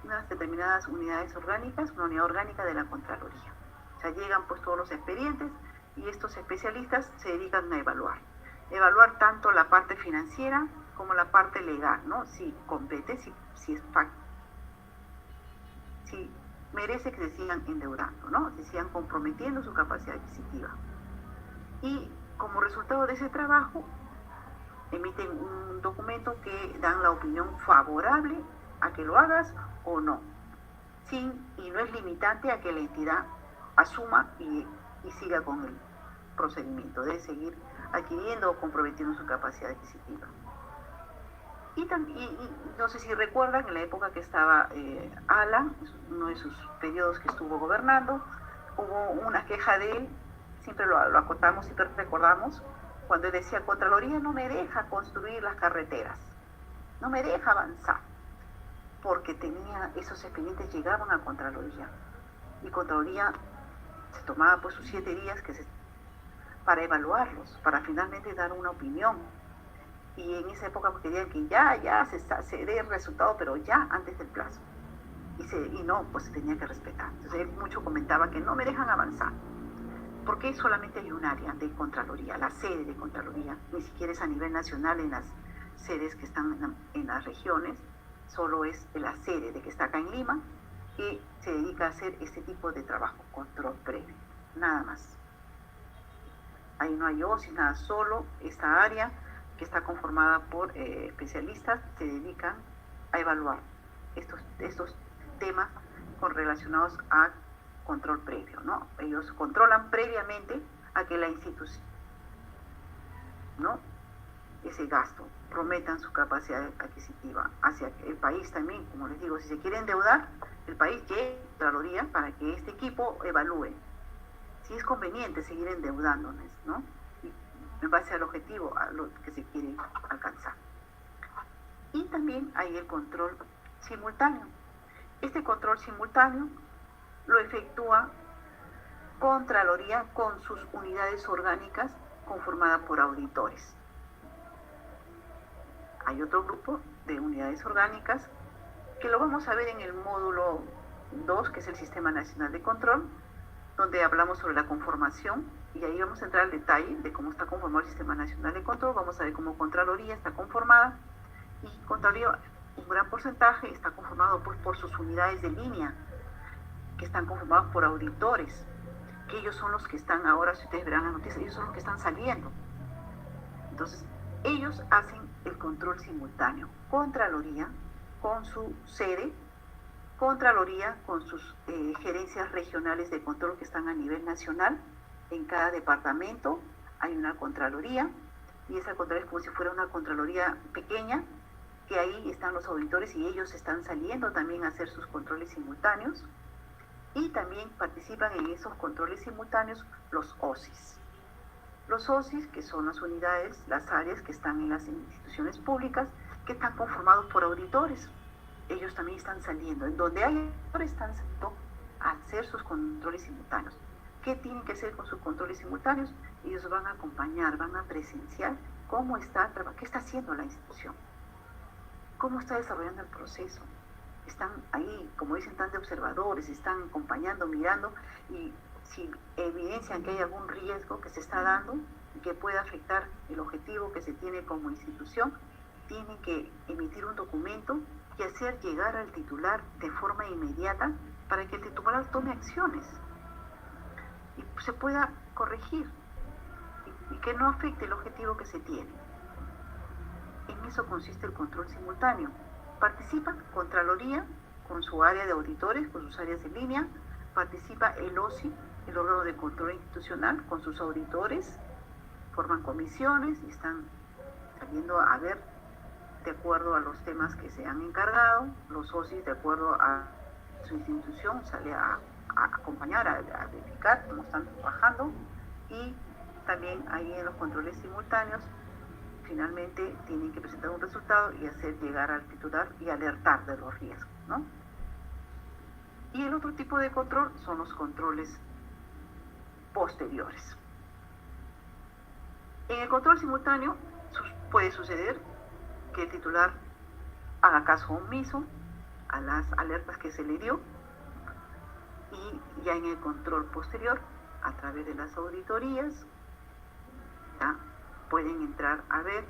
unas determinadas unidades orgánicas, una unidad orgánica de la Contraloría. O sea, llegan pues todos los expedientes y estos especialistas se dedican a evaluar tanto la parte financiera como la parte legal, ¿no? Si compete, si es facto, si merece que se sigan endeudando, ¿no? Se sigan comprometiendo su capacidad adquisitiva. Y como resultado de ese trabajo, emiten un documento que dan la opinión favorable a que lo hagas o no, y no es limitante a que la entidad asuma y siga con el procedimiento de seguir adquiriendo o comprometiendo su capacidad adquisitiva. Y no sé si recuerdan, en la época que estaba Alan, uno de sus periodos que estuvo gobernando, hubo una queja de él, siempre lo acotamos, siempre recordamos, cuando él decía: Contraloría no me deja construir las carreteras, no me deja avanzar, porque esos expedientes llegaban a Contraloría, y Contraloría se tomaba pues sus 7 días para evaluarlos, para finalmente dar una opinión. Y en esa época querían que ya se dé el resultado, pero ya antes del plazo. y no, pues se tenía que respetar. Entonces él mucho comentaba que no me dejan avanzar. ¿Por qué solamente hay un área de Contraloría, la sede de Contraloría? Ni siquiera es a nivel nacional en las sedes que están en las regiones, solo es la sede de que está acá en Lima, que se dedica a hacer este tipo de trabajo, control previo, nada más. Ahí no hay OSI, nada, solo esta área que está conformada por especialistas se dedican a evaluar estos temas relacionados a control previo, ¿no? Ellos controlan previamente a que la institución, ¿no?, ese gasto, prometan su capacidad adquisitiva hacia el país también. Como les digo, si se quiere endeudar, el país llegue a la Contraloría para que este equipo evalúe si es conveniente seguir endeudándonos, ¿no?, y en base al objetivo a lo que se quiere alcanzar. Y también hay el control simultáneo. Este control simultáneo lo efectúa Contraloría con sus unidades orgánicas conformadas por auditores. Hay otro grupo de unidades orgánicas que lo vamos a ver en el módulo 2, que es el Sistema Nacional de Control, donde hablamos sobre la conformación, y ahí vamos a entrar al detalle de cómo está conformado el Sistema Nacional de Control. Vamos a ver cómo Contraloría está conformada, y Contraloría, un gran porcentaje, está conformado por sus unidades de línea, que están conformados por auditores, que ellos son los que están ahora, si ustedes verán las noticias, ellos son los que están saliendo. Entonces, ellos hacen el control simultáneo. Contraloría con su sede, Contraloría con sus gerencias regionales de control que están a nivel nacional. En cada departamento hay una Contraloría, y esa Contraloría es como si fuera una Contraloría pequeña, que ahí están los auditores y ellos están saliendo también a hacer sus controles simultáneos. Y también participan en esos controles simultáneos los OSIs. Los OSIs, que son las unidades, las áreas que están en las instituciones públicas, que están conformados por auditores. Ellos también están saliendo. En donde hay auditores, están saliendo a hacer sus controles simultáneos. ¿Qué tienen que hacer con sus controles simultáneos? Ellos van a acompañar, van a presenciar qué está haciendo la institución, cómo está desarrollando el proceso. Están ahí, como dicen, tan de observadores, están acompañando, mirando, y si evidencian que hay algún riesgo que se está dando y que puede afectar el objetivo que se tiene como institución, tienen que emitir un documento y hacer llegar al titular de forma inmediata para que el titular tome acciones y se pueda corregir y que no afecte el objetivo que se tiene. En eso consiste el control simultáneo. Participa Contraloría con su área de auditores, con sus áreas de línea, participa el OSI, el órgano de control institucional, con sus auditores, forman comisiones y están saliendo a ver de acuerdo a los temas que se han encargado. Los OSI, de acuerdo a su institución, sale a acompañar, a verificar cómo están trabajando, y también ahí en los controles simultáneos finalmente tienen que presentar un resultado y hacer llegar al titular y alertar de los riesgos, ¿no? Y el otro tipo de control son los controles posteriores. En el control simultáneo puede suceder que el titular haga caso omiso a las alertas que se le dio, y ya en el control posterior, a través de las auditorías, ¿ya?, pueden entrar a ver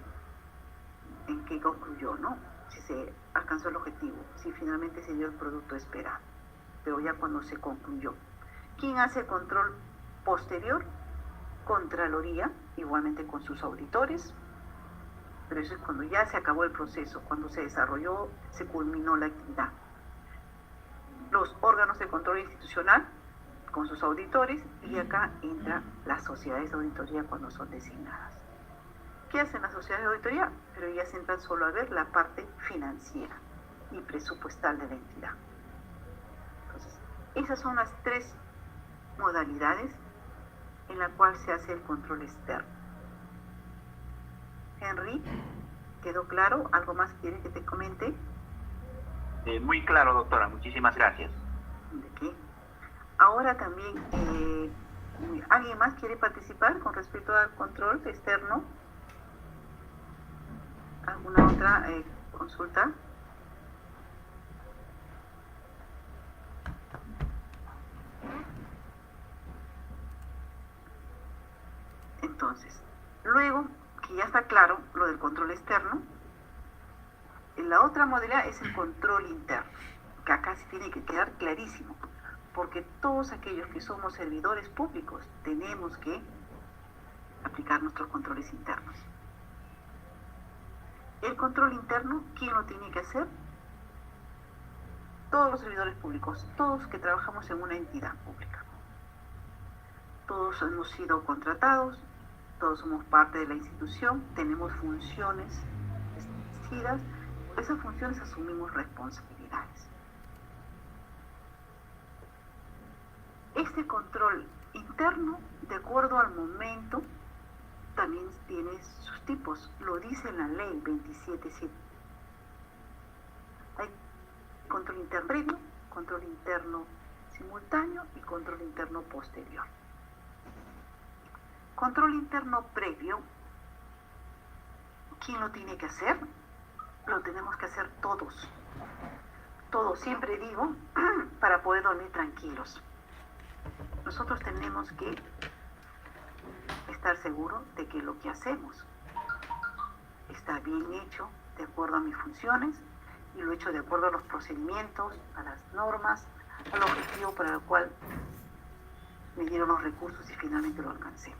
en qué concluyó, ¿no?, si se alcanzó el objetivo, si finalmente se dio el producto esperado, pero ya cuando se concluyó. ¿Quién hace el control posterior? Contraloría, igualmente con sus auditores, pero eso es cuando ya se acabó el proceso, cuando se desarrolló, se culminó la actividad. Los órganos de control institucional con sus auditores, y acá entra las sociedades de auditoría cuando son designadas. ¿Qué hacen las sociedades de auditoría? Pero ellas entran solo a ver la parte financiera y presupuestal de la entidad. Entonces, esas son las tres modalidades en la cual se hace el control externo. Henry, ¿quedó claro? ¿Algo más quiere que te comente? Muy claro, doctora. Muchísimas gracias. ¿De qué? Ahora también, ¿alguien más quiere participar con respecto al control externo? ¿Alguna otra consulta? Entonces, luego que ya está claro lo del control externo, la otra modalidad es el control interno, que acá sí tiene que quedar clarísimo, porque todos aquellos que somos servidores públicos tenemos que aplicar nuestros controles internos. El control interno, ¿quién lo tiene que hacer? Todos los servidores públicos, todos que trabajamos en una entidad pública. Todos hemos sido contratados, todos somos parte de la institución, tenemos funciones establecidas, por esas funciones asumimos responsabilidades. Este control interno, de acuerdo al momento, también tiene sus tipos, lo dice la ley 27.7. Hay control interno previo, control interno simultáneo y control interno posterior. Control interno previo, ¿quién lo tiene que hacer? Lo tenemos que hacer todos. Todos, siempre digo, para poder dormir tranquilos. Nosotros tenemos que estar seguros de que lo que hacemos está bien hecho de acuerdo a mis funciones y lo he hecho de acuerdo a los procedimientos, a las normas, al objetivo para el cual me dieron los recursos y finalmente lo alcancé.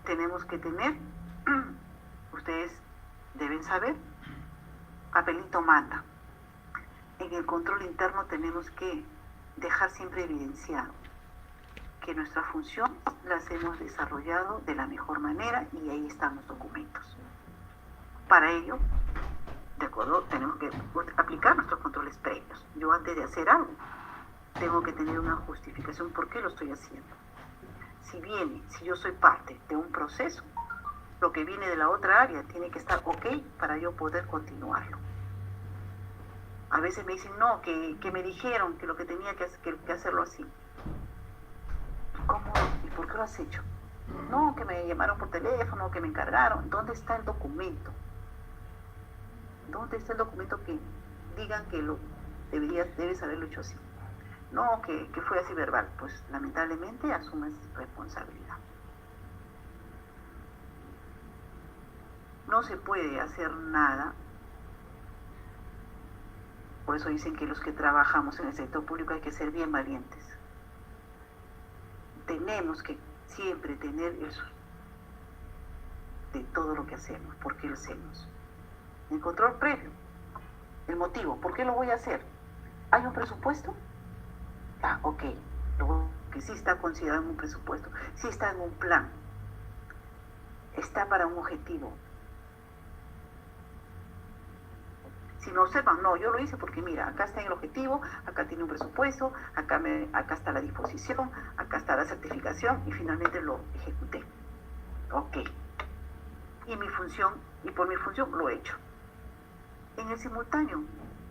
Tenemos que tener, ustedes deben saber, papelito manda. En el control interno tenemos que dejar siempre evidenciado que nuestra función las hemos desarrollado de la mejor manera y ahí están los documentos. Para ello, de acuerdo, tenemos que aplicar nuestros controles previos. Yo antes de hacer algo, tengo que tener una justificación por qué lo estoy haciendo. Si yo soy parte de un proceso, lo que viene de la otra área tiene que estar ok para yo poder continuarlo. A veces me dicen, no, que me dijeron que lo que tenía que hacerlo así. ¿Cómo? ¿Y por qué lo has hecho? No, que me llamaron por teléfono, que me encargaron. ¿Dónde está el documento? ¿Dónde está el documento que digan que debes haberlo hecho así? No, que fue así verbal. Pues lamentablemente asumes responsabilidad. No se puede hacer nada. Por eso dicen que los que trabajamos en el sector público hay que ser bien valientes. Tenemos que siempre tener eso de todo lo que hacemos, por qué lo hacemos. El control previo, el motivo, ¿por qué lo voy a hacer? ¿Hay un presupuesto? Ah, ok, que sí está considerado en un presupuesto, sí está en un plan, está para un objetivo. Si no observan, no, yo lo hice porque mira, acá está el objetivo, acá tiene un presupuesto, acá está la disposición, acá está la certificación y finalmente lo ejecuté. Ok. Y por mi función lo he hecho. En el simultáneo,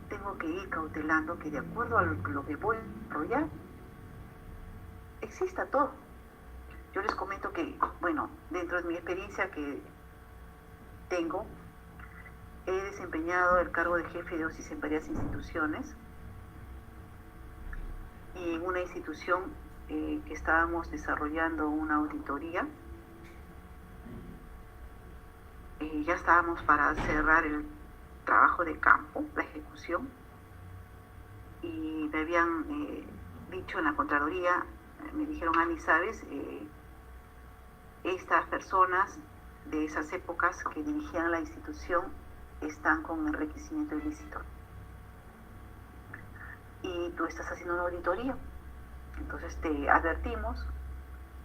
tengo que ir cautelando que de acuerdo a lo que voy a desarrollar, exista todo. Yo les comento que, bueno, dentro de mi experiencia que tengo, he desempeñado el cargo de jefe de OSIS en varias instituciones y en una institución que estábamos desarrollando una auditoría. Ya estábamos para cerrar el trabajo de campo, la ejecución, y me habían dicho en la Contraloría, me dijeron, Ani, ¿sabes? Estas personas de esas épocas que dirigían la institución están con enriquecimiento ilícito y tú estás haciendo una auditoría, entonces te advertimos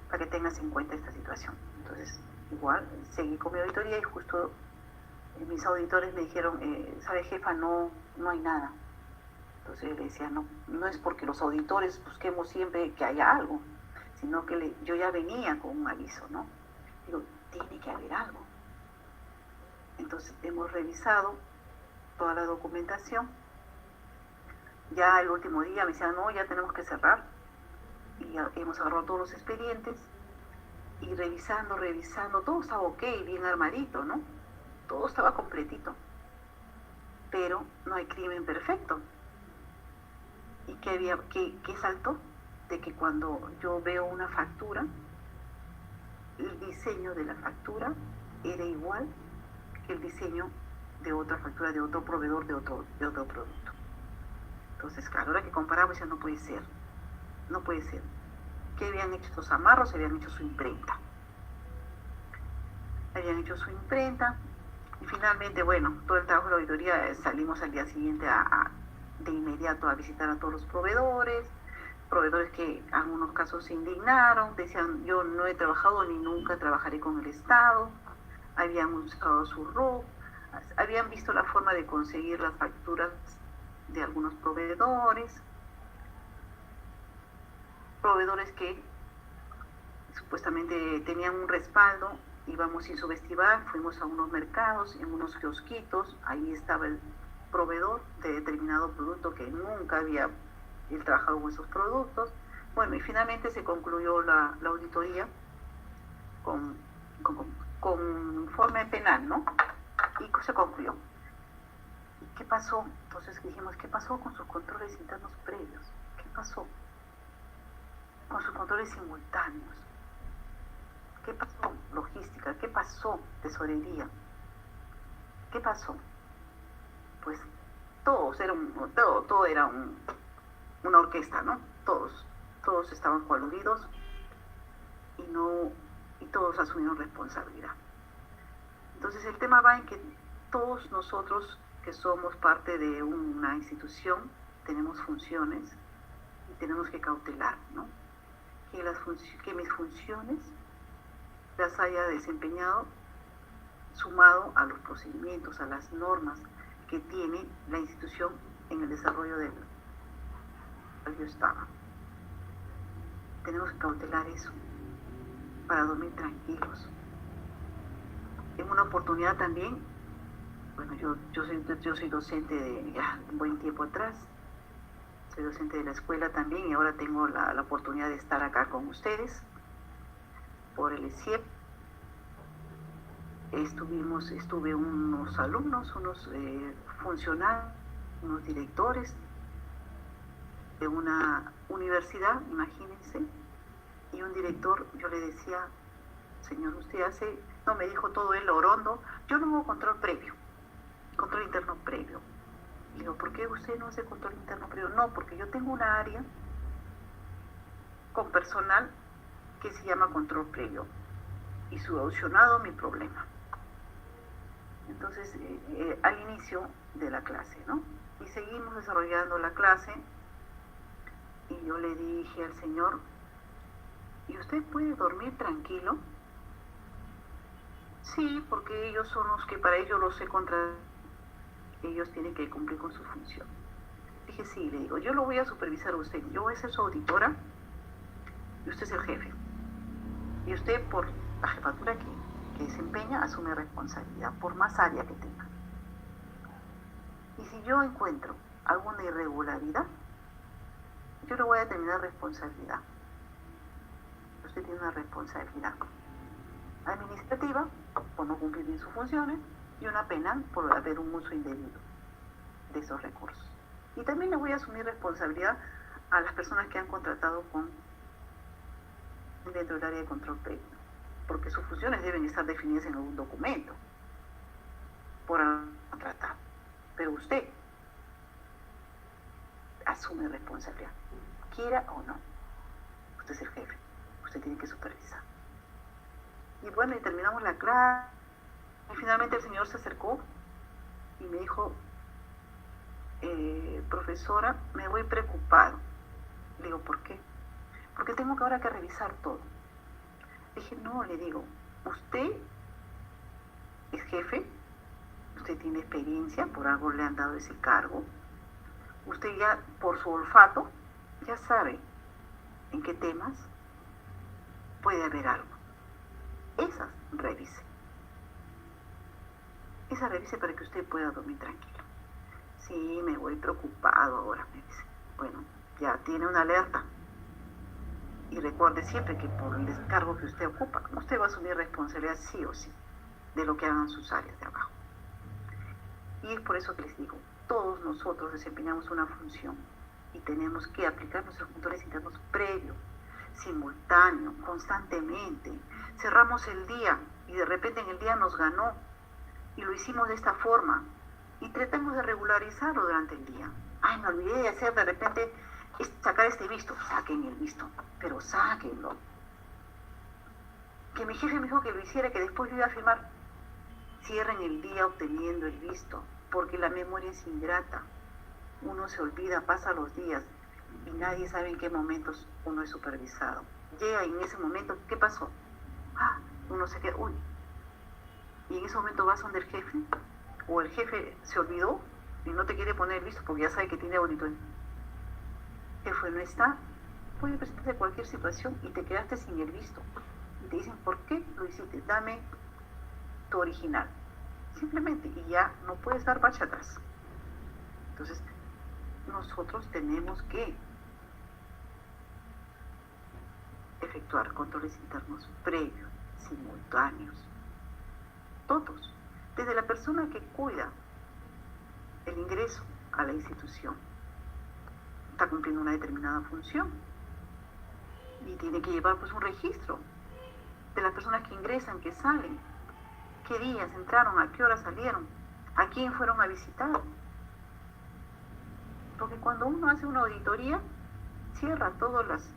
para que tengas en cuenta esta situación. Entonces igual seguí con mi auditoría y justo mis auditores me dijeron, ¿sabe, jefa? No hay nada. Entonces yo le decía, no es porque los auditores busquemos siempre que haya algo, sino que yo ya venía con un aviso, ¿no? Digo, tiene que haber algo. Entonces hemos revisado toda la documentación. Ya el último día me decían, no, ya tenemos que cerrar. Y ya hemos agarrado todos los expedientes y revisando, todo estaba ok, bien armadito, ¿no? Todo estaba completito. Pero no hay crimen perfecto. ¿Y qué saltó? De que cuando yo veo una factura, el diseño de la factura era igual que el diseño de otra factura de otro proveedor de otro producto. Entonces, claro, ahora que comparamos, ya no puede ser. No puede ser. ¿Qué habían hecho estos amarros? Habían hecho su imprenta. Y finalmente, bueno, todo el trabajo de la auditoría, salimos al día siguiente de inmediato a visitar a todos los proveedores que en algunos casos se indignaron, decían: yo no he trabajado ni nunca trabajaré con el Estado. Habían usado su RUC, habían visto la forma de conseguir las facturas de algunos proveedores que supuestamente tenían un respaldo. Íbamos sin subestimar, fuimos a unos mercados, en unos kiosquitos, ahí estaba el proveedor de determinado producto que nunca había él trabajado con esos productos. Bueno, y finalmente se concluyó la auditoría con informe penal, ¿no? Y se concluyó. ¿Y qué pasó? Entonces dijimos: ¿qué pasó con sus controles internos previos? ¿Qué pasó con sus controles simultáneos? ¿Qué pasó logística? ¿Qué pasó tesorería? ¿Qué pasó? Pues todo era una orquesta, ¿no? Todos estaban coludidos y todos asumieron responsabilidad. Entonces el tema va en que todos nosotros que somos parte de una institución tenemos funciones y tenemos que cautelar, ¿no? Que mis funciones las haya desempeñado sumado a los procedimientos, a las normas que tiene la institución en el desarrollo del cual yo estaba. Tenemos que cautelar eso para dormir tranquilos. En una oportunidad también, bueno, yo soy docente de ya un buen tiempo atrás, soy docente de la escuela también, y ahora tengo la oportunidad de estar acá con ustedes por el ESIEP. Estuve unos alumnos, unos funcionarios, unos directores de una universidad, imagínense, y un director. Yo le decía: señor, no, me dijo todo él orondo, yo no hago control interno previo. Le digo: ¿por qué usted no hace control interno previo? No, porque yo tengo una área con personal que se llama control previo, y solucionado mi problema. Entonces, al inicio de la clase, ¿no? Y seguimos desarrollando la clase, y yo le dije al señor: ¿y usted puede dormir tranquilo? Sí, porque ellos son los que, para ellos los he contratado, ellos tienen que cumplir con su función. Dije: sí, le digo, yo lo voy a supervisar a usted, yo voy a ser su auditora y usted es el jefe. Y usted, por la jefatura que desempeña, asume responsabilidad, por más área que tenga. Y si yo encuentro alguna irregularidad, yo le voy a determinar responsabilidad. Usted tiene una responsabilidad administrativa por no cumplir bien sus funciones, y una penal por haber un uso indebido de esos recursos. Y también le voy a asumir responsabilidad a las personas que han contratado dentro del área de control previo, porque sus funciones deben estar definidas en algún documento por contratar. Pero usted asume responsabilidad, quiera o no. Usted es el jefe, usted tiene que supervisar. Y bueno, y terminamos la clase, y finalmente el señor se acercó y me dijo: profesora, me voy preocupado. Le digo: ¿por qué? Porque tengo que ahora que revisar todo. Dije: no, le digo, usted es jefe, usted tiene experiencia, por algo le han dado ese cargo, usted ya por su olfato ya sabe en qué temas puede haber algo. Esas revise para que usted pueda dormir tranquilo. Sí, me voy preocupado ahora, me dice. Bueno, ya tiene una alerta. Y recuerde siempre que por el descargo que usted ocupa, usted va a asumir responsabilidad sí o sí de lo que hagan sus áreas de abajo. Y es por eso que les digo, todos nosotros desempeñamos una función y tenemos que aplicar nuestros controles internos previos. simultáneo, constantemente. Cerramos el día y de repente en el día nos ganó y lo hicimos de esta forma y tratamos de regularizarlo durante el día. Ay, me olvidé de hacer de repente sacar este visto. Saquen el visto, pero sáquenlo. Que mi jefe me dijo que lo hiciera, que después lo iba a firmar. Cierren el día obteniendo el visto, porque la memoria es ingrata. Uno se olvida, pasa los días y nadie sabe en qué momentos uno es supervisado. Llega y en ese momento, ¿qué pasó? Uno se queda, uy. Y en ese momento vas donde el jefe, o el jefe se olvidó y no te quiere poner el visto porque ya sabe que tiene auditoría. Jefe no está, puede presentarse cualquier situación y te quedaste sin el visto. Y te dicen, ¿por qué lo hiciste? Dame tu original. Simplemente, y ya no puedes dar marcha atrás. Entonces, nosotros tenemos que efectuar controles internos previos, simultáneos. Todos, desde la persona que cuida el ingreso a la institución, está cumpliendo una determinada función y tiene que llevar pues un registro de las personas que ingresan, que salen, qué días entraron, a qué hora salieron, a quién fueron a visitar. Porque cuando uno hace una auditoría, cierra todas las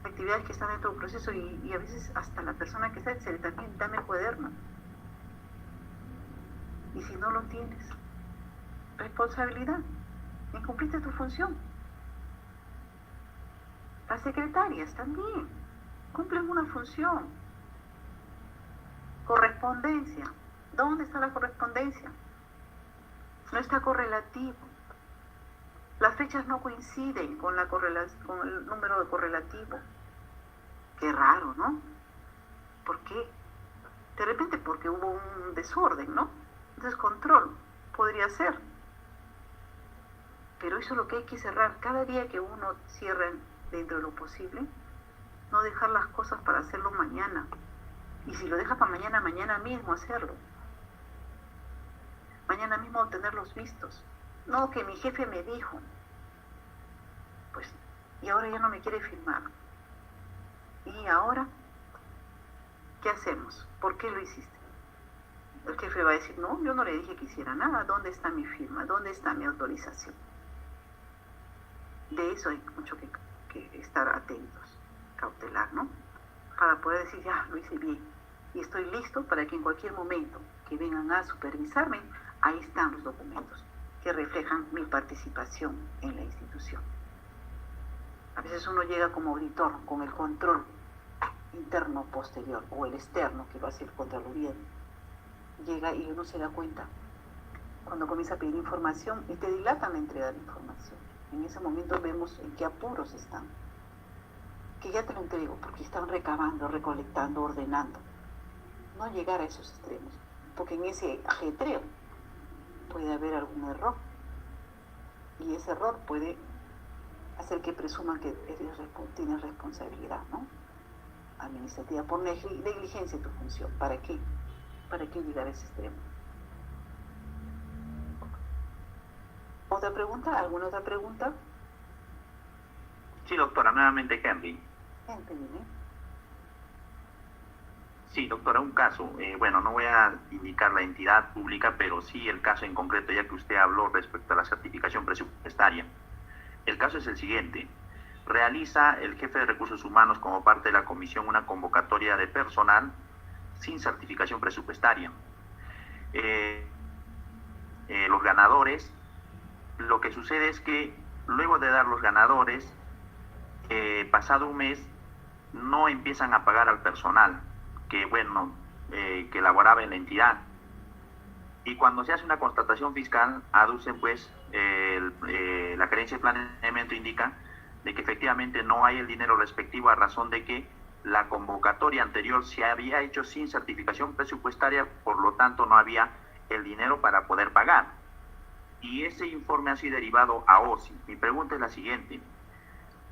actividades que están dentro del proceso y a veces hasta la persona que está se le también dame el cuaderno. Y si no lo tienes, responsabilidad, incumpliste tu función. Las secretarias también cumplen una función. Correspondencia. ¿Dónde está la correspondencia? No está correlativo. Las fechas no coinciden con con el número de correlativo. Qué raro, ¿no? ¿Por qué? De repente porque hubo un desorden, ¿no? Descontrol, podría ser. Pero eso es lo que hay que cerrar. Cada día que uno cierre dentro de lo posible, no dejar las cosas para hacerlo mañana. Y si lo deja para mañana, mañana mismo hacerlo. Mañana mismo obtener los vistos. No, que mi jefe me dijo. Pues, y ahora ya no me quiere firmar. ¿Y ahora qué hacemos? ¿Por qué lo hiciste? El jefe va a decir, no, yo no le dije que hiciera nada. ¿Dónde está mi firma? ¿Dónde está mi autorización? De eso hay mucho que estar atentos, cautelar, ¿no? Para poder decir, ya, lo hice bien. Y estoy listo para que en cualquier momento que vengan a supervisarme, ahí están los documentos que reflejan mi participación en la institución. A veces uno llega como auditor con el control interno posterior o el externo que va a ser Contraloría. Llega y uno se da cuenta cuando comienza a pedir información y te dilatan la entrega de información. En ese momento vemos en qué apuros están. Que ya te lo entrego porque están recabando, recolectando, ordenando. No llegar a esos extremos, porque en ese ajetreo puede haber algún error. Y ese error puede hacer que presuman que tienes responsabilidad, ¿no? Administrativa por negligencia de tu función. ¿Para qué? ¿Para qué llegar a ese extremo? ¿Otra pregunta? ¿Alguna otra pregunta? Sí, doctora, nuevamente Henry. Sí, doctora, un caso. Bueno, no voy a indicar la entidad pública, pero sí el caso en concreto, ya que usted habló respecto a la certificación presupuestaria. El caso es el siguiente. Realiza el jefe de recursos humanos como parte de la comisión una convocatoria de personal sin certificación presupuestaria. Los ganadores, lo que sucede es que luego de dar los ganadores, pasado un mes, no empiezan a pagar al personal que laboraba en la entidad. Y cuando se hace una constatación fiscal, aducen pues la gerencia de planeamiento indica de que efectivamente no hay el dinero respectivo a razón de que la convocatoria anterior se había hecho sin certificación presupuestaria, por lo tanto no había el dinero para poder pagar. Y ese informe ha sido derivado a OSI. Mi pregunta es la siguiente: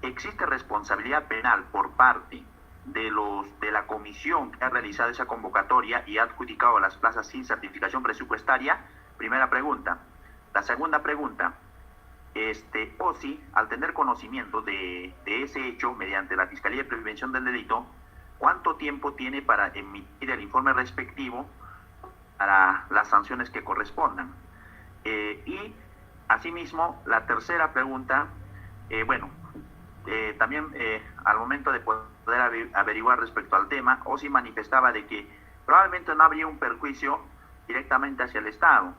¿existe responsabilidad penal por parte de la comisión que ha realizado esa convocatoria y ha adjudicado las plazas sin certificación presupuestaria? Primera pregunta. La segunda pregunta: OSI, al tener conocimiento de ese hecho mediante la Fiscalía de Prevención del Delito, ¿cuánto tiempo tiene para emitir el informe respectivo para las sanciones que correspondan? Y asimismo, la tercera pregunta, también al momento de poder averiguar respecto al tema, OSI manifestaba de que probablemente no habría un perjuicio directamente hacia el Estado,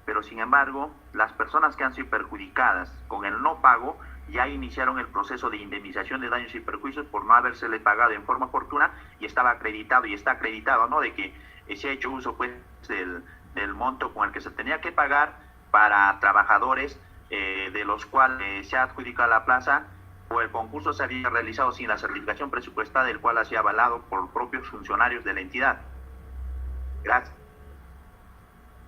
pero sin embargo, las personas que han sido perjudicadas con el no pago ya iniciaron el proceso de indemnización de daños y perjuicios por no habérsele pagado en forma oportuna, y estaba acreditado y está acreditado, ¿no?, de que se ha hecho uso pues del monto con el que se tenía que pagar para trabajadores de los cuales se ha adjudicado la plaza, o el concurso se había realizado sin la certificación presupuestada, el cual ha sido avalado por propios funcionarios de la entidad. Gracias.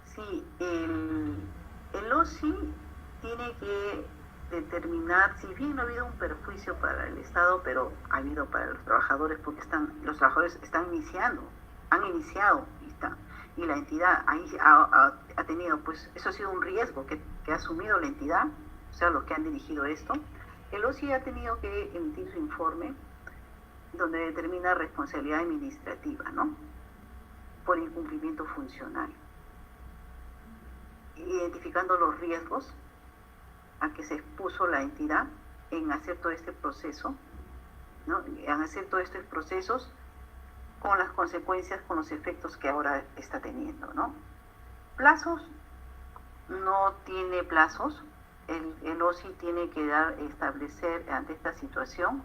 Sí, el OSI tiene que determinar, si bien no ha habido un perjuicio para el Estado, pero ha habido para los trabajadores, porque los trabajadores han iniciado, y la entidad ha tenido, pues eso ha sido un riesgo que ha asumido la entidad, o sea, los que han dirigido esto. El OSI ha tenido que emitir su informe donde determina responsabilidad administrativa, ¿no?, por incumplimiento funcional, identificando los riesgos a que se expuso la entidad en hacer todo este proceso, ¿no?, en hacer todos estos procesos con las consecuencias, con los efectos que ahora está teniendo, ¿no? Plazos, no tiene plazos. El OSI tiene que establecer ante esta situación,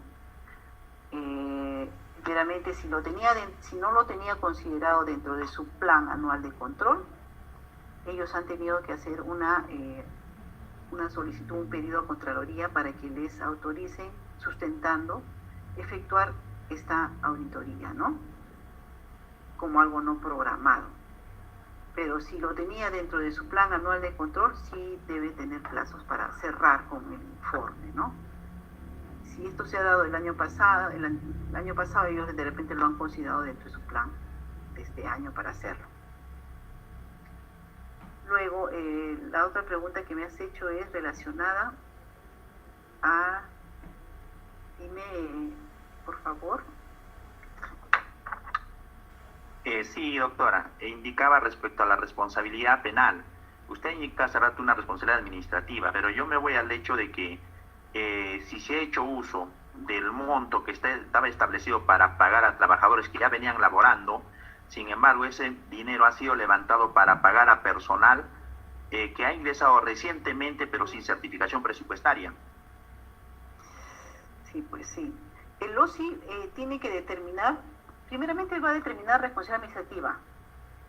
veramente si no lo tenía considerado dentro de su plan anual de control, ellos han tenido que hacer una solicitud, un pedido a Contraloría para que les autoricen, sustentando, efectuar esta auditoría, ¿no?, como algo no programado. Pero si lo tenía dentro de su plan anual de control, sí debe tener plazos para cerrar con el informe, ¿no? Si esto se ha dado el año pasado, ellos de repente lo han considerado dentro de su plan de este año para hacerlo. Luego, la otra pregunta que me has hecho es relacionada a... Dime, por favor. Sí, doctora, indicaba respecto a la responsabilidad penal. Usted indica hace rato una responsabilidad administrativa, pero yo me voy al hecho de que si se ha hecho uso del monto que estaba establecido para pagar a trabajadores que ya venían laborando, sin embargo ese dinero ha sido levantado para pagar a personal que ha ingresado recientemente pero sin certificación presupuestaria. Sí, pues sí. El OSI tiene que determinar, primeramente él va a determinar responsabilidad administrativa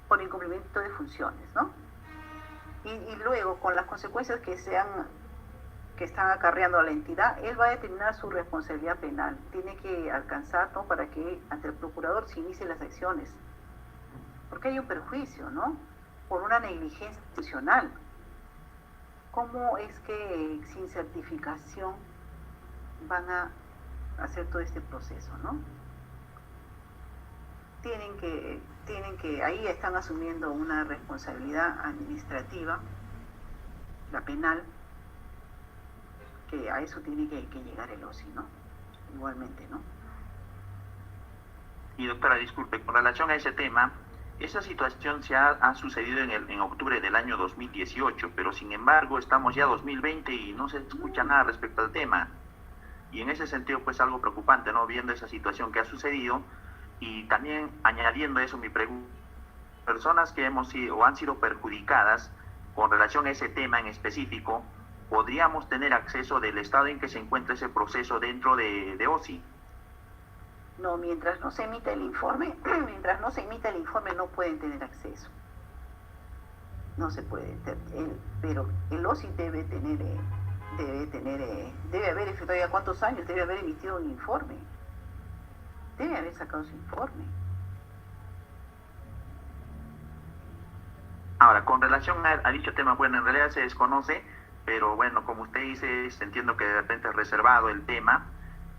por incumplimiento de funciones, ¿no? Y luego, con las consecuencias que están acarreando a la entidad, él va a determinar su responsabilidad penal. Tiene que alcanzar, ¿no?, para que ante el procurador se inicien las acciones. Porque hay un perjuicio, ¿no?, por una negligencia funcional. ¿Cómo es que sin certificación van a hacer todo este proceso, ¿no? Tienen que, ahí están asumiendo una responsabilidad administrativa, la penal, que a eso tiene que llegar el OSI, ¿no? Igualmente, ¿no? Y doctora, disculpe, con relación a ese tema, esa situación se ha sucedido en octubre del año 2018, pero sin embargo estamos ya 2020 y no se escucha nada respecto al tema. Y en ese sentido, pues algo preocupante, ¿no?, viendo esa situación que ha sucedido. Y también añadiendo a eso mi pregunta, personas que hemos sido o han sido perjudicadas con relación a ese tema en específico, ¿podríamos tener acceso del estado en que se encuentra ese proceso dentro de OSI? No, mientras no se emita el informe, no pueden tener acceso. No se puede, pero el OSI debe haber efectuado ya cuántos años, debe haber emitido un informe. Debe haber sacado su informe. Ahora, con relación a dicho tema, bueno, en realidad se desconoce, pero bueno, como usted dice, entiendo que de repente es reservado el tema.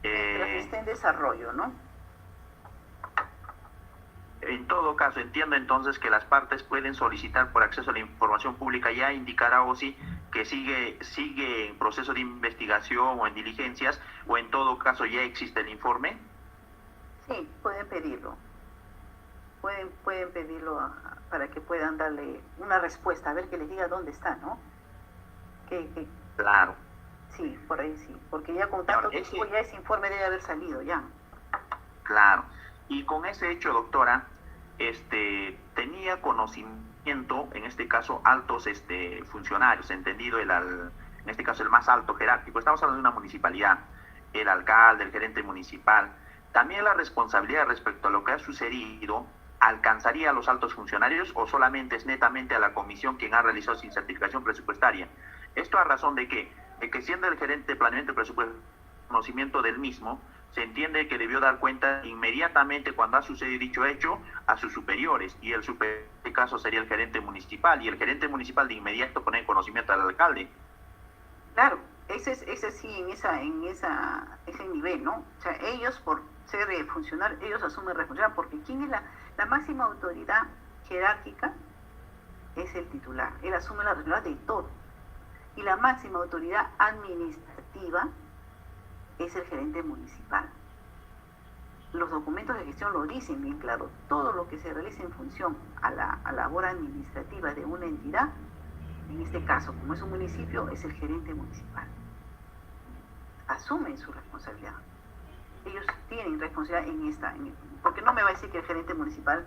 Mientras esté en desarrollo, ¿no? En todo caso, entiendo entonces que las partes pueden solicitar por acceso a la información pública, ya indicará OSI que sigue en proceso de investigación o en diligencias, o en todo caso ya existe el informe? Sí, pueden pedirlo. Pueden pedirlo para que puedan darle una respuesta, a ver que les diga dónde está, ¿no? Claro. Sí, por ahí sí, porque ya con tanto tiempo ya ese informe debe haber salido ya. Claro. Y con ese hecho, doctora, tenía conocimiento, en este caso, altos funcionarios, entendido en este caso el más alto jerárquico. Estamos hablando de una municipalidad, el alcalde, el gerente municipal. También la responsabilidad respecto a lo que ha sucedido, ¿alcanzaría a los altos funcionarios o solamente es netamente a la comisión quien ha realizado sin certificación presupuestaria? Esto a razón de que siendo el gerente de planeamiento de presupuesto conocimiento del mismo, se entiende que debió dar cuenta inmediatamente cuando ha sucedido dicho hecho a sus superiores, y el superior en este caso sería el gerente municipal, y el gerente municipal de inmediato pone en conocimiento al alcalde. Claro, ese sí, en ese nivel, ¿no? O sea, ellos por ser funcionarios, ellos asumen responsabilidad, porque ¿quién es la máxima autoridad jerárquica? Es el titular, él asume la responsabilidad de todo. Y la máxima autoridad administrativa es el gerente municipal. Los documentos de gestión lo dicen bien claro, todo lo que se realice en función a la labor administrativa de una entidad, en este caso, como es un municipio, es el gerente municipal. Asumen su responsabilidad. Ellos tienen responsabilidad porque no me va a decir que el gerente municipal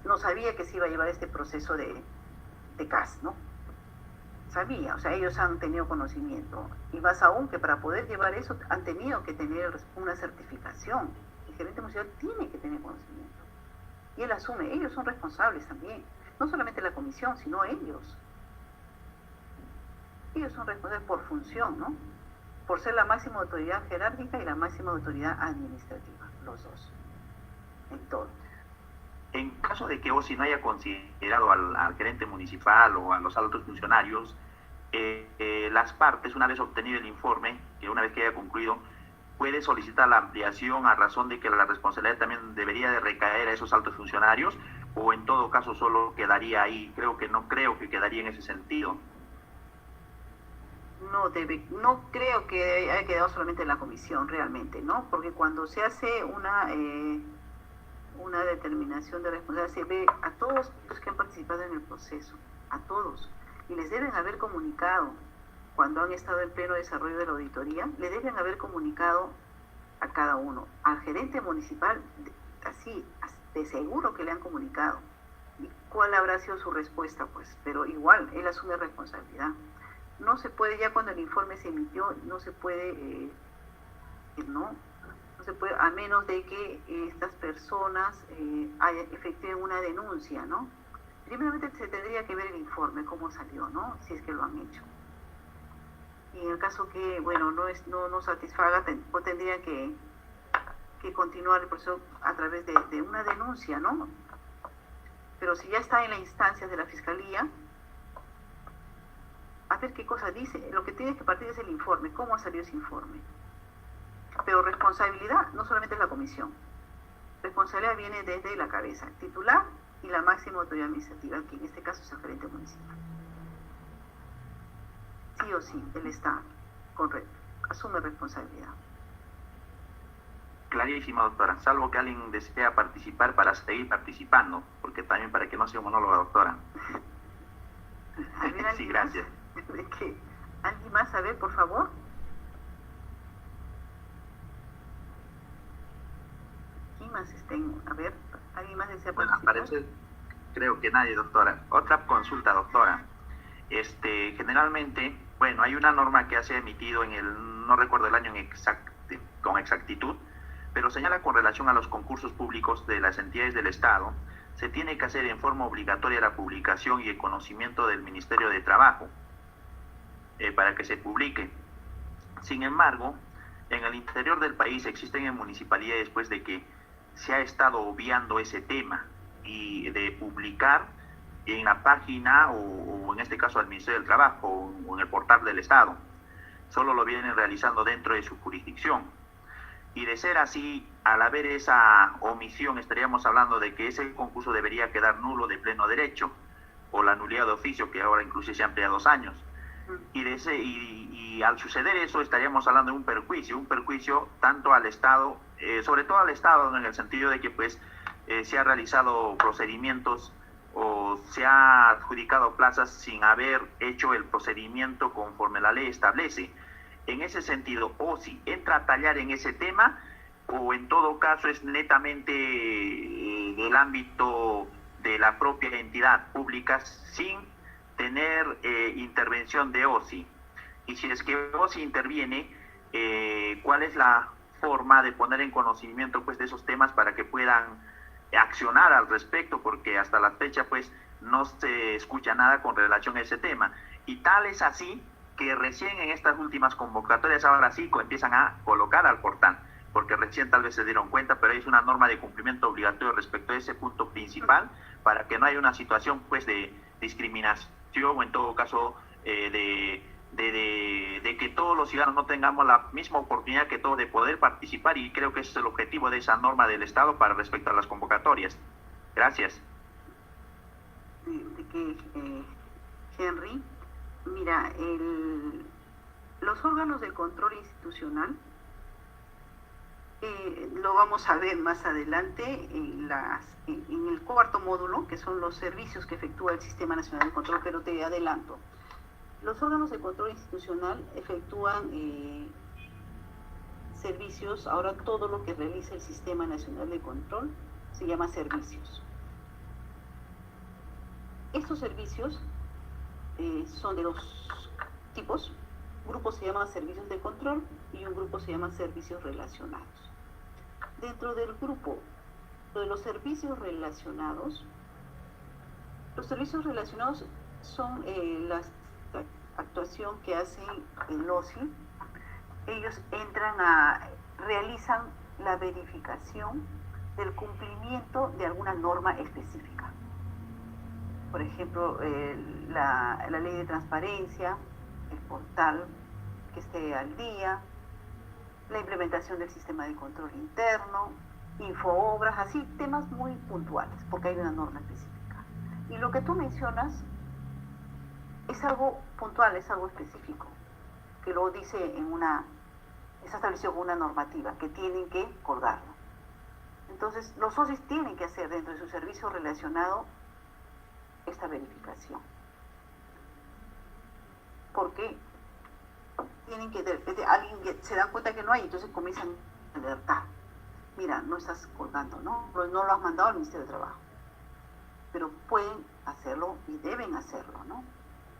no sabía que se iba a llevar este proceso de CAS, ¿no? Sabía, o sea, ellos han tenido conocimiento, y más aún que para poder llevar eso han tenido que tener una certificación. El gerente municipal tiene que tener conocimiento y él asume, ellos son responsables también, no solamente la comisión, sino ellos son responsables por función, ¿no? Por ser la máxima autoridad jerárquica y la máxima autoridad administrativa, los dos, en todo. En caso de que OSI no haya considerado al gerente municipal o a los altos funcionarios, las partes, una vez obtenido el informe, que una vez que haya concluido, puede solicitar la ampliación a razón de que la responsabilidad también debería de recaer a esos altos funcionarios, o en todo caso solo quedaría ahí. No creo que quedaría en ese sentido. No creo que haya quedado solamente en la comisión realmente, ¿no? Porque cuando se hace una determinación de responsabilidad, se ve a todos los que han participado en el proceso, a todos, y les deben haber comunicado, cuando han estado en pleno desarrollo de la auditoría, le deben haber comunicado a cada uno. Al gerente municipal, así, de seguro que le han comunicado. ¿Y cuál habrá sido su respuesta? Pues, pero igual, él asume responsabilidad. No se puede, ya cuando el informe se emitió, no se puede, no se puede, a menos de que estas personas efectúen una denuncia, ¿no? Primeramente se tendría que ver el informe, cómo salió, ¿no? Si es que lo han hecho. Y en el caso que, bueno, no satisfaga, pues tendría que continuar el proceso a través de una denuncia, ¿no? Pero si ya está en la instancia de la Fiscalía, a ver qué cosa dice. Lo que tiene que partir es el informe, cómo ha salido ese informe. Pero responsabilidad no solamente es la comisión. Responsabilidad viene desde la cabeza, titular y la máxima autoridad administrativa, que en este caso es el gerente municipal. Sí o sí, él está correcto, asume responsabilidad. Clarísimo, doctora, salvo que alguien desea participar para seguir participando, porque también para que no sea monóloga, doctora. Sí, gracias. ¿Alguien más? A ver, por favor. ¿Quién más tengo? A ver, ¿alguien más desea participar? Bueno, parece, creo que nadie, doctora. Otra consulta, doctora. Generalmente, bueno, hay una norma que se ha emitido no recuerdo el año con exactitud, pero señala con relación a los concursos públicos de las entidades del Estado, se tiene que hacer en forma obligatoria la publicación y el conocimiento del Ministerio de Trabajo para que se publique. Sin embargo, en el interior del país existen municipalidades después de que se ha estado obviando ese tema y de publicar en la página o en este caso al Ministerio del Trabajo o en el portal del Estado. Solo lo vienen realizando dentro de su jurisdicción. Y de ser así, al haber esa omisión, estaríamos hablando de que ese concurso debería quedar nulo de pleno derecho, o la nulidad de oficio, que ahora incluso se ha ampliado 2 años. y al suceder eso estaríamos hablando de un perjuicio tanto al Estado, sobre todo al Estado, ¿no? En el sentido de que pues se ha realizado procedimientos o se ha adjudicado plazas sin haber hecho el procedimiento conforme la ley establece. En ese sentido, o si entra a tallar en ese tema, o en todo caso es netamente del ámbito de la propia entidad pública sin tener intervención de OSI. Y si es que OSI interviene, ¿cuál es la forma de poner en conocimiento pues de esos temas para que puedan accionar al respecto? Porque hasta la fecha pues no se escucha nada con relación a ese tema. Y tal es así que recién en estas últimas convocatorias ahora sí empiezan a colocar al portal, porque recién tal vez se dieron cuenta, pero es una norma de cumplimiento obligatorio respecto a ese punto principal, para que no haya una situación pues de discriminación o en todo caso de que todos los ciudadanos no tengamos la misma oportunidad que todos de poder participar, y creo que ese es el objetivo de esa norma del Estado para respecto a las convocatorias. Gracias. Henry, mira, los órganos de control institucional lo vamos a ver más adelante en el cuarto módulo, que son los servicios que efectúa el Sistema Nacional de Control, pero te adelanto. Los órganos de control institucional efectúan servicios. Ahora todo lo que realiza el Sistema Nacional de Control se llama servicios. Estos servicios son de dos tipos. Un grupo se llama servicios de control y un grupo se llama servicios relacionados. Dentro del grupo de los servicios relacionados son la actuación que hacen el OSI. Ellos realizan la verificación del cumplimiento de alguna norma específica. Por ejemplo, la ley de transparencia, el portal que esté al día, la implementación del sistema de control interno, infoobras, así temas muy puntuales, porque hay una norma específica. Y lo que tú mencionas es algo puntual, es algo específico, que lo dice está establecido con una normativa, que tienen que colgarlo. Entonces, los socios tienen que hacer dentro de su servicio relacionado esta verificación. Porque tienen que, alguien se da cuenta que no hay, entonces comienzan a alertar. Mira, no estás colgando, ¿no? No lo has mandado al Ministerio de Trabajo. Pero pueden hacerlo y deben hacerlo, ¿no?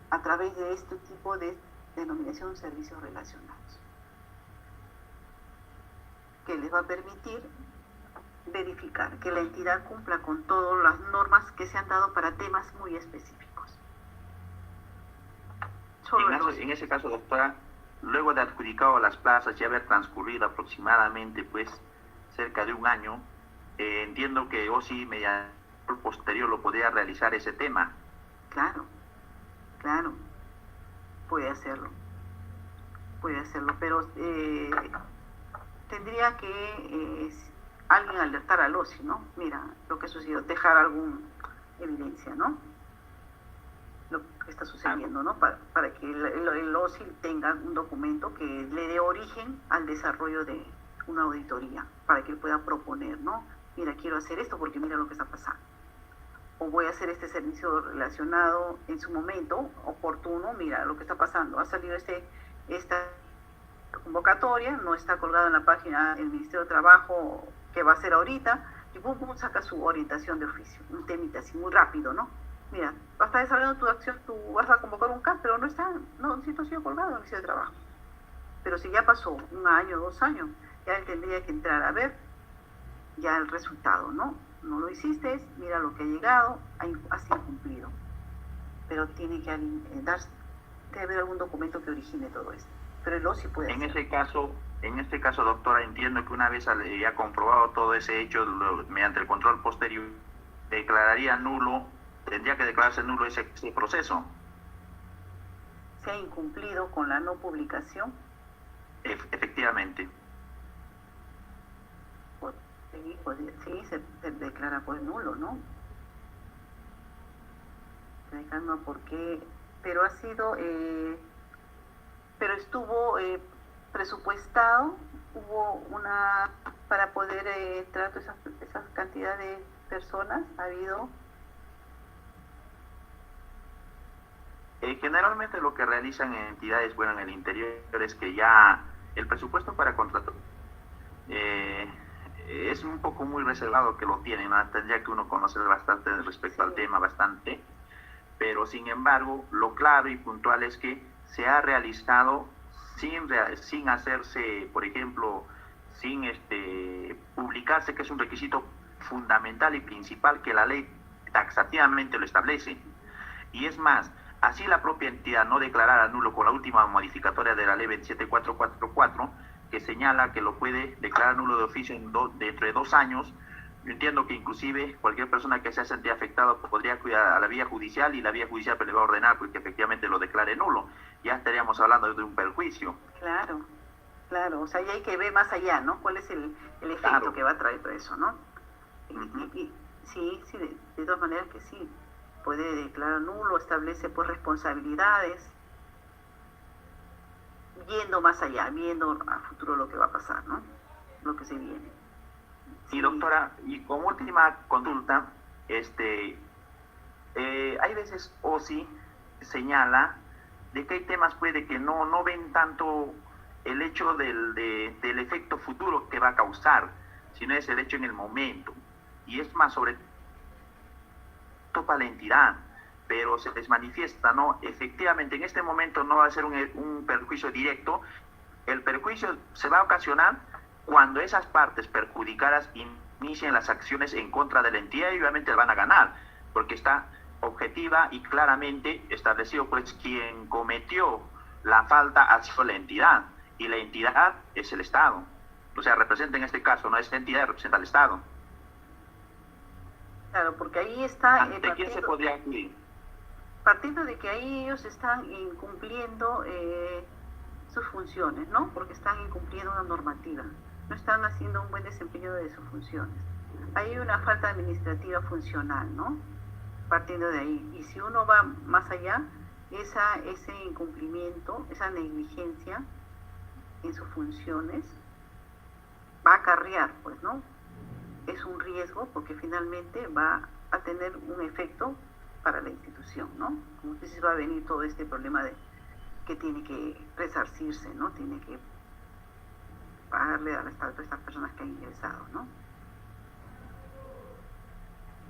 A través de este tipo de denominación servicios relacionados, que les va a permitir verificar que la entidad cumpla con todas las normas que se han dado para temas muy específicos. En ese caso, doctora, luego de adjudicado las plazas y haber transcurrido aproximadamente pues cerca de un año, entiendo que OSI mediante el posterior lo podría realizar ese tema. Claro, puede hacerlo, pero tendría que alguien alertar al OSI, ¿no? Mira, lo que sucedió, dejar alguna evidencia, ¿no? Lo que está sucediendo, ¿no? Para que el OSI tenga un documento que le dé origen al desarrollo de una auditoría, para que él pueda proponer, ¿no? Mira, quiero hacer esto porque mira lo que está pasando. O voy a hacer este servicio relacionado en su momento oportuno, mira lo que está pasando. Ha salido esta convocatoria, no está colgado en la página del Ministerio de Trabajo que va a hacer ahorita, y pum, saca su orientación de oficio, un temita así muy rápido, ¿no? Mira, vas a estar desarrollando tu acción, tú vas a convocar un CAP, pero no ha sido colgado en el Ministerio de Trabajo. Pero si ya pasó un año, 2 años, ya él tendría que entrar a ver ya el resultado, ¿no? No lo hiciste, mira lo que ha llegado, has incumplido. Pero tiene que haber algún documento que origine todo esto. Pero el OSI puede hacer. En este caso, doctora, entiendo que una vez ya comprobado todo ese hecho mediante el control posterior, declararía nulo, tendría que declararse nulo ese proceso. ¿Se ha incumplido con la no publicación? Efectivamente. Sí, se declara pues nulo, ¿no? Se declara nulo porque, pero ha sido pero estuvo presupuestado, hubo una, para poder entrar toda esa cantidad de personas, ha habido. Generalmente lo que realizan entidades, bueno, en el interior es que ya el presupuesto para contratar es un poco muy reservado que lo tienen, ¿no? Tendría que uno conocer bastante respecto al tema, bastante, pero sin embargo, lo claro y puntual es que se ha realizado sin hacerse, por ejemplo, sin publicarse, que es un requisito fundamental y principal que la ley taxativamente lo establece. Y es más, así la propia entidad no declarara nulo con la última modificatoria de la ley 27444, que señala que lo puede declarar nulo de oficio dentro de 2 años. Yo entiendo que inclusive cualquier persona que se sentía afectada podría acudir a la vía judicial y la vía judicial le va a ordenar que efectivamente lo declare nulo. Ya estaríamos hablando de un perjuicio. Claro, claro, o sea, ya hay que ver más allá, ¿no? ¿Cuál es el efecto claro que va a traer todo eso, ¿no? Sí, de todas maneras que sí, puede declarar nulo, establece pues responsabilidades, viendo más allá, viendo a futuro lo que va a pasar, ¿no? Lo que se viene. Y doctora, y como última consulta, hay veces OSI señala de que hay temas puede que no ven tanto el hecho del efecto futuro que va a causar, sino es el hecho en el momento. Y es más sobre todo para la entidad, pero se les manifiesta, ¿no? Efectivamente, en este momento no va a ser un perjuicio directo. El perjuicio se va a ocasionar cuando esas partes perjudicadas inicien las acciones en contra de la entidad y obviamente van a ganar, porque está objetiva y claramente establecido, pues quien cometió la falta ha sido la entidad, y la entidad es el Estado. O sea, representa en este caso, no es la entidad, representa al Estado. Claro, porque ahí está... ¿De quién se podría acudir? Partiendo de que ahí ellos están incumpliendo sus funciones, ¿no? Porque están incumpliendo una normativa, no están haciendo un buen desempeño de sus funciones. Hay una falta administrativa funcional, ¿no? Partiendo de ahí. Y si uno va más allá, ese incumplimiento, esa negligencia en sus funciones va a acarrear, pues, ¿no? Es un riesgo porque finalmente va a tener un efecto para la institución, ¿no? Como usted dice, va a venir todo este problema de que tiene que resarcirse, ¿no? Tiene que pagarle a todas estas personas que han ingresado, ¿no?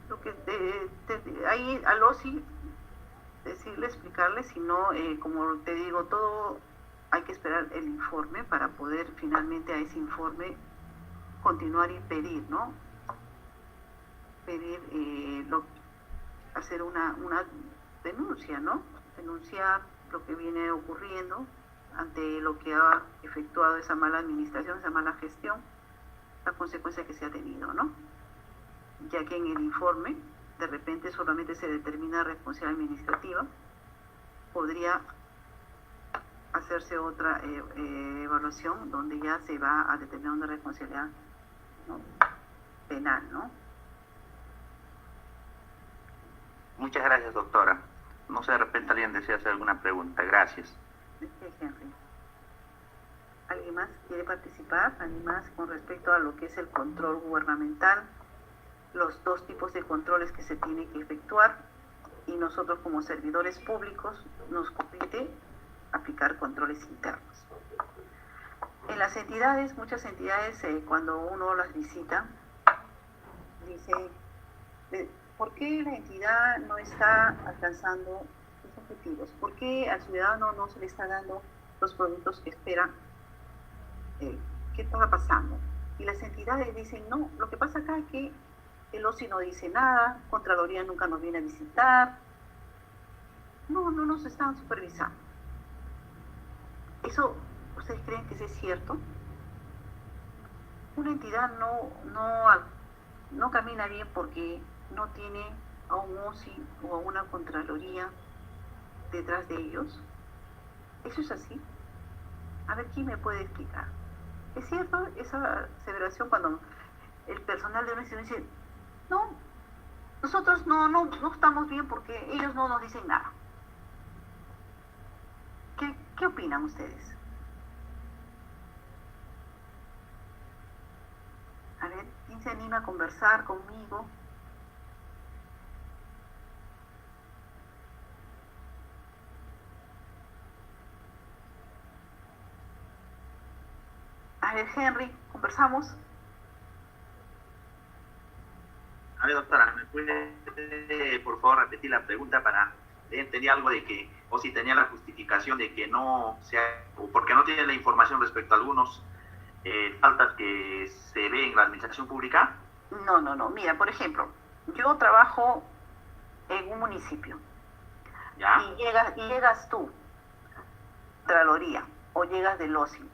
Lo que ahí al OSI decirle, explicarle, si no, como te digo, todo hay que esperar el informe para poder finalmente a ese informe continuar y pedir, ¿no? Pedir, hacer una denuncia, ¿no? Denunciar lo que viene ocurriendo ante lo que ha efectuado esa mala administración, esa mala gestión, la consecuencia que se ha tenido, ¿no? Ya que en el informe de repente solamente se determina responsabilidad administrativa, podría hacerse otra evaluación donde ya se va a determinar una responsabilidad, ¿no? Penal, ¿no? Muchas gracias, doctora. No sé, de repente alguien desea hacer alguna pregunta. Gracias. Henry. ¿Alguien más quiere participar? ¿Alguien más con respecto a lo que es el control gubernamental? Los 2 tipos de controles que se tienen que efectuar, y nosotros como servidores públicos nos compete aplicar controles internos. En las entidades, muchas entidades, cuando uno las visita, dice, ¿por qué la entidad no está alcanzando sus objetivos? ¿Por qué al ciudadano no se le está dando los productos que espera? ¿Qué está pasando? Y las entidades dicen, no, lo que pasa acá es que el OSI no dice nada, Contraloría nunca nos viene a visitar, no nos están supervisando. ¿Eso ustedes creen que es cierto? Una entidad no camina bien porque no tiene a un OSI o a una Contraloría detrás de ellos. ¿Eso es así? A ver, ¿quién me puede explicar? ¿Es cierto esa aseveración cuando el personal de una institución dice, no, nosotros no estamos bien porque ellos no nos dicen nada? ¿Qué opinan ustedes? A ver, ¿quién se anima a conversar conmigo? A ver, Henry, ¿conversamos? A ver, doctora, ¿me puede, por favor, repetir la pregunta para entender algo de que, o si tenía la justificación de que no sea, o porque no tiene la información respecto a algunos faltas que se ven en la administración pública? No. Mira, por ejemplo, yo trabajo en un municipio. ¿Ya? Y llegas tú, Contraloría, o llegas del OSI,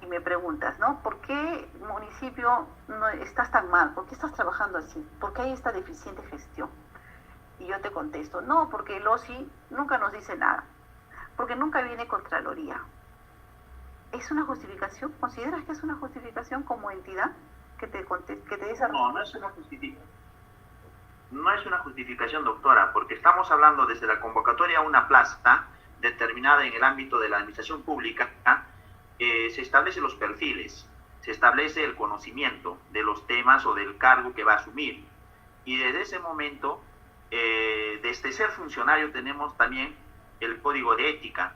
y me preguntas, ¿no? ¿Por qué municipio no estás tan mal? ¿Por qué estás trabajando así? ¿Por qué hay esta deficiente gestión? Y yo te contesto, no, porque el OSI nunca nos dice nada, porque nunca viene Contraloría. ¿Es una justificación? ¿Consideras que es una justificación como entidad que te dé esa respuesta? No, no es una justificación. No es una justificación, doctora, porque estamos hablando desde la convocatoria a una plaza determinada en el ámbito de la administración pública. Se establecen los perfiles, se establece el conocimiento de los temas o del cargo que va a asumir. Y desde ese momento, desde ser funcionario tenemos también el código de ética,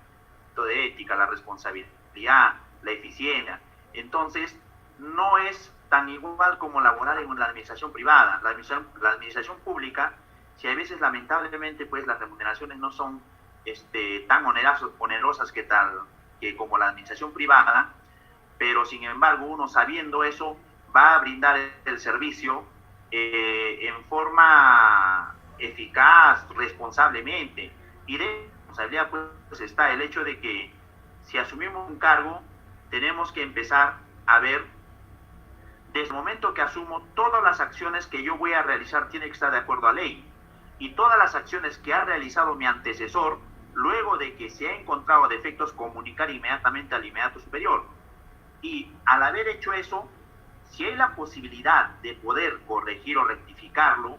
la responsabilidad, la eficiencia. Entonces, no es tan igual como laborar en la administración privada. La administración pública, si hay veces lamentablemente pues las remuneraciones no son tan onerosas que como la administración privada, pero sin embargo uno sabiendo eso va a brindar el servicio en forma eficaz, responsablemente. Y de responsabilidad pues está el hecho de que si asumimos un cargo tenemos que empezar a ver desde el momento que asumo todas las acciones que yo voy a realizar tienen que estar de acuerdo a ley, y todas las acciones que ha realizado mi antecesor, luego de que se ha encontrado defectos, comunicar inmediatamente al inmediato superior. Y al haber hecho eso, si hay la posibilidad de poder corregir o rectificarlo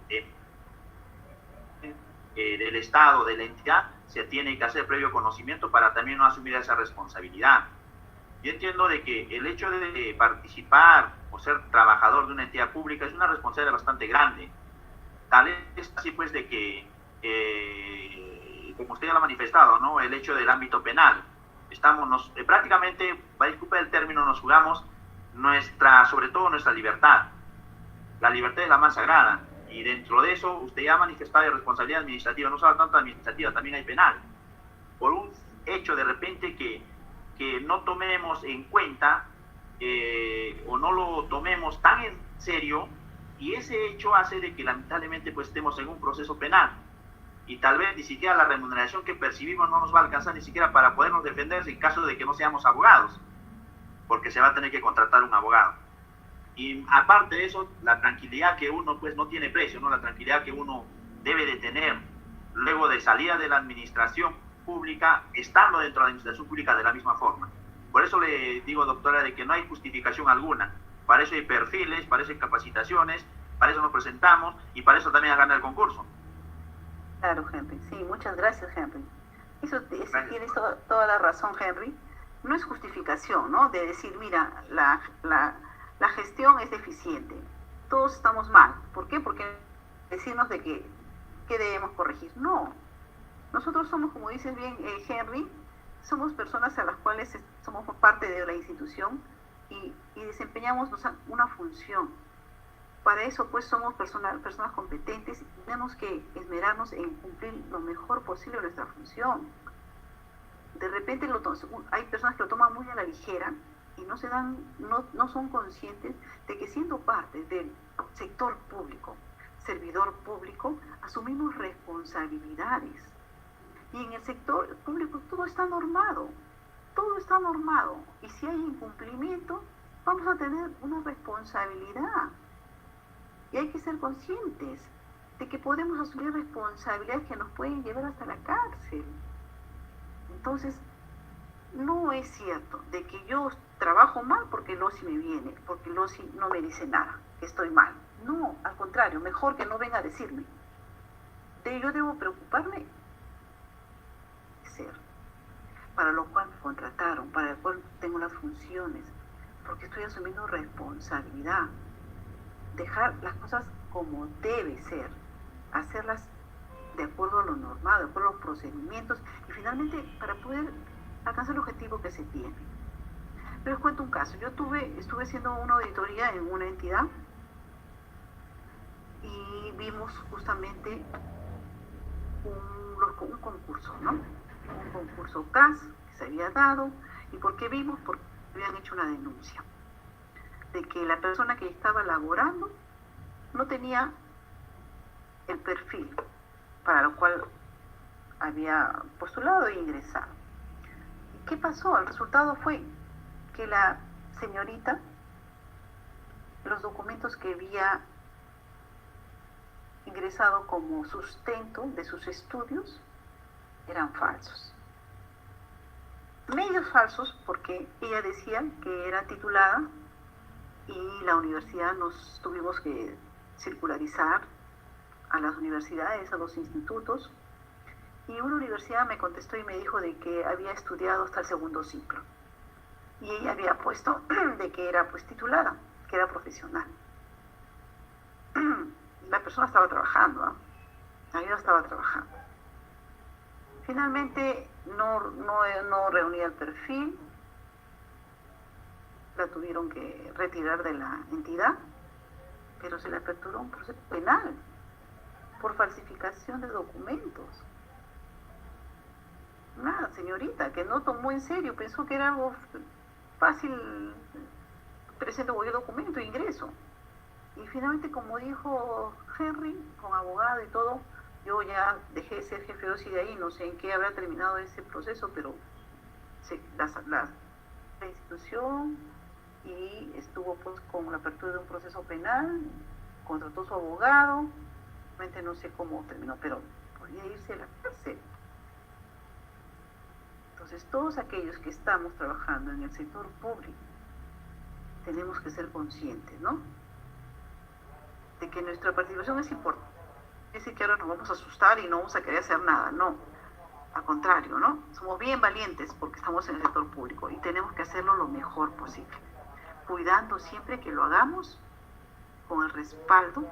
del Estado, de la entidad, se tiene que hacer previo conocimiento para también no asumir esa responsabilidad. Yo entiendo de que el hecho de participar o ser trabajador de una entidad pública es una responsabilidad bastante grande. Tal es así pues de que como usted ya lo ha manifestado, ¿no? El hecho del ámbito penal. Prácticamente, disculpe el término, nos jugamos sobre todo nuestra libertad. La libertad es la más sagrada. Y dentro de eso, usted ya ha manifestado responsabilidad administrativa, no solo tanto administrativa, también hay penal. Por un hecho de repente que no tomemos en cuenta o no lo tomemos tan en serio, y ese hecho hace de que lamentablemente pues estemos en un proceso penal. Y tal vez ni siquiera la remuneración que percibimos no nos va a alcanzar ni siquiera para podernos defender en caso de que no seamos abogados, porque se va a tener que contratar un abogado. Y aparte de eso, la tranquilidad que uno pues no tiene precio, ¿no? La tranquilidad que uno debe de tener luego de salida de la administración pública, estando dentro de la administración pública de la misma forma. Por eso le digo, doctora, de que no hay justificación alguna. Para eso hay perfiles, para eso hay capacitaciones, para eso nos presentamos y para eso también gana el concurso. Claro, Henry. Sí, muchas gracias, Henry. Eso tienes toda la razón, Henry. No es justificación, ¿no? De decir, mira, la gestión es deficiente. Todos estamos mal. ¿Por qué? Porque decirnos de que debemos corregir. No. Nosotros somos, como dices bien, Henry, somos personas a las cuales somos parte de la institución y desempeñamos una función. Para eso pues somos personas competentes y tenemos que esmerarnos en cumplir lo mejor posible nuestra función. De repente hay personas que lo toman muy a la ligera y no son conscientes de que siendo parte del sector público, servidor público, asumimos responsabilidades. Y en el sector público todo está normado. Y si hay incumplimiento, vamos a tener una responsabilidad. Y hay que ser conscientes de que podemos asumir responsabilidades que nos pueden llevar hasta la cárcel. Entonces, no es cierto de que yo trabajo mal porque el OSI me viene, porque el OSI no me dice nada, que estoy mal. No, al contrario, mejor que no venga a decirme. Yo debo preocuparme de ser. para lo cual me contrataron, para el cual tengo las funciones, porque estoy asumiendo responsabilidad. Dejar las cosas como debe ser, hacerlas de acuerdo a lo normal, de acuerdo a los procedimientos y finalmente para poder alcanzar el objetivo que se tiene. Pero les cuento un caso. Yo estuve haciendo una auditoría en una entidad y vimos justamente un concurso, ¿no? Un concurso CAS que se había dado. ¿Y por qué vimos? Porque habían hecho una denuncia de que la persona que estaba laborando no tenía el perfil para lo cual había postulado e ingresado. ¿Y qué pasó? El resultado fue que la señorita, los documentos que había ingresado como sustento de sus estudios eran falsos. Medios falsos porque ella decía que era titulada y la universidad nos tuvimos que circularizar a las universidades, a los institutos, y una universidad me contestó y me dijo de que había estudiado hasta el segundo ciclo y ella había puesto de que era pues titulada, que era profesional. La persona estaba trabajando, ¿eh? Ella estaba trabajando. Finalmente no reunía el perfil, la tuvieron que retirar de la entidad, pero se le aperturó un proceso penal por falsificación de documentos. Una señorita que no tomó en serio, pensó que era algo fácil, presento cualquier documento e ingreso. Y finalmente, como dijo Henry, con abogado y todo, yo ya dejé de ser jefe de OSI de ahí, no sé en qué habrá terminado ese proceso, pero la institución y estuvo pues con la apertura de un proceso penal, contrató su abogado, realmente no sé cómo terminó, pero podía irse a la cárcel. Entonces, todos aquellos que estamos trabajando en el sector público, tenemos que ser conscientes, ¿no? De que nuestra participación es importante. Es decir, que ahora nos vamos a asustar y no vamos a querer hacer nada, no. Al contrario, ¿no? Somos bien valientes porque estamos en el sector público y tenemos que hacerlo lo mejor posible, cuidando siempre que lo hagamos con el respaldo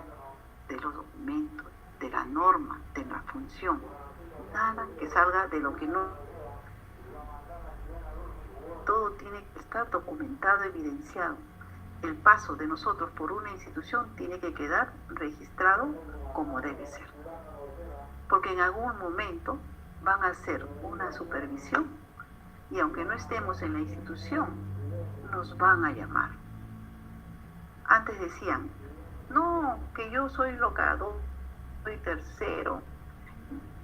de los documentos, de la norma, de la función. Nada que salga de lo que no. Todo tiene que estar documentado, evidenciado. El paso de nosotros por una institución tiene que quedar registrado como debe ser. Porque en algún momento van a hacer una supervisión y aunque no estemos en la institución, nos van a llamar. Antes decían, no, que yo soy locador, soy tercero,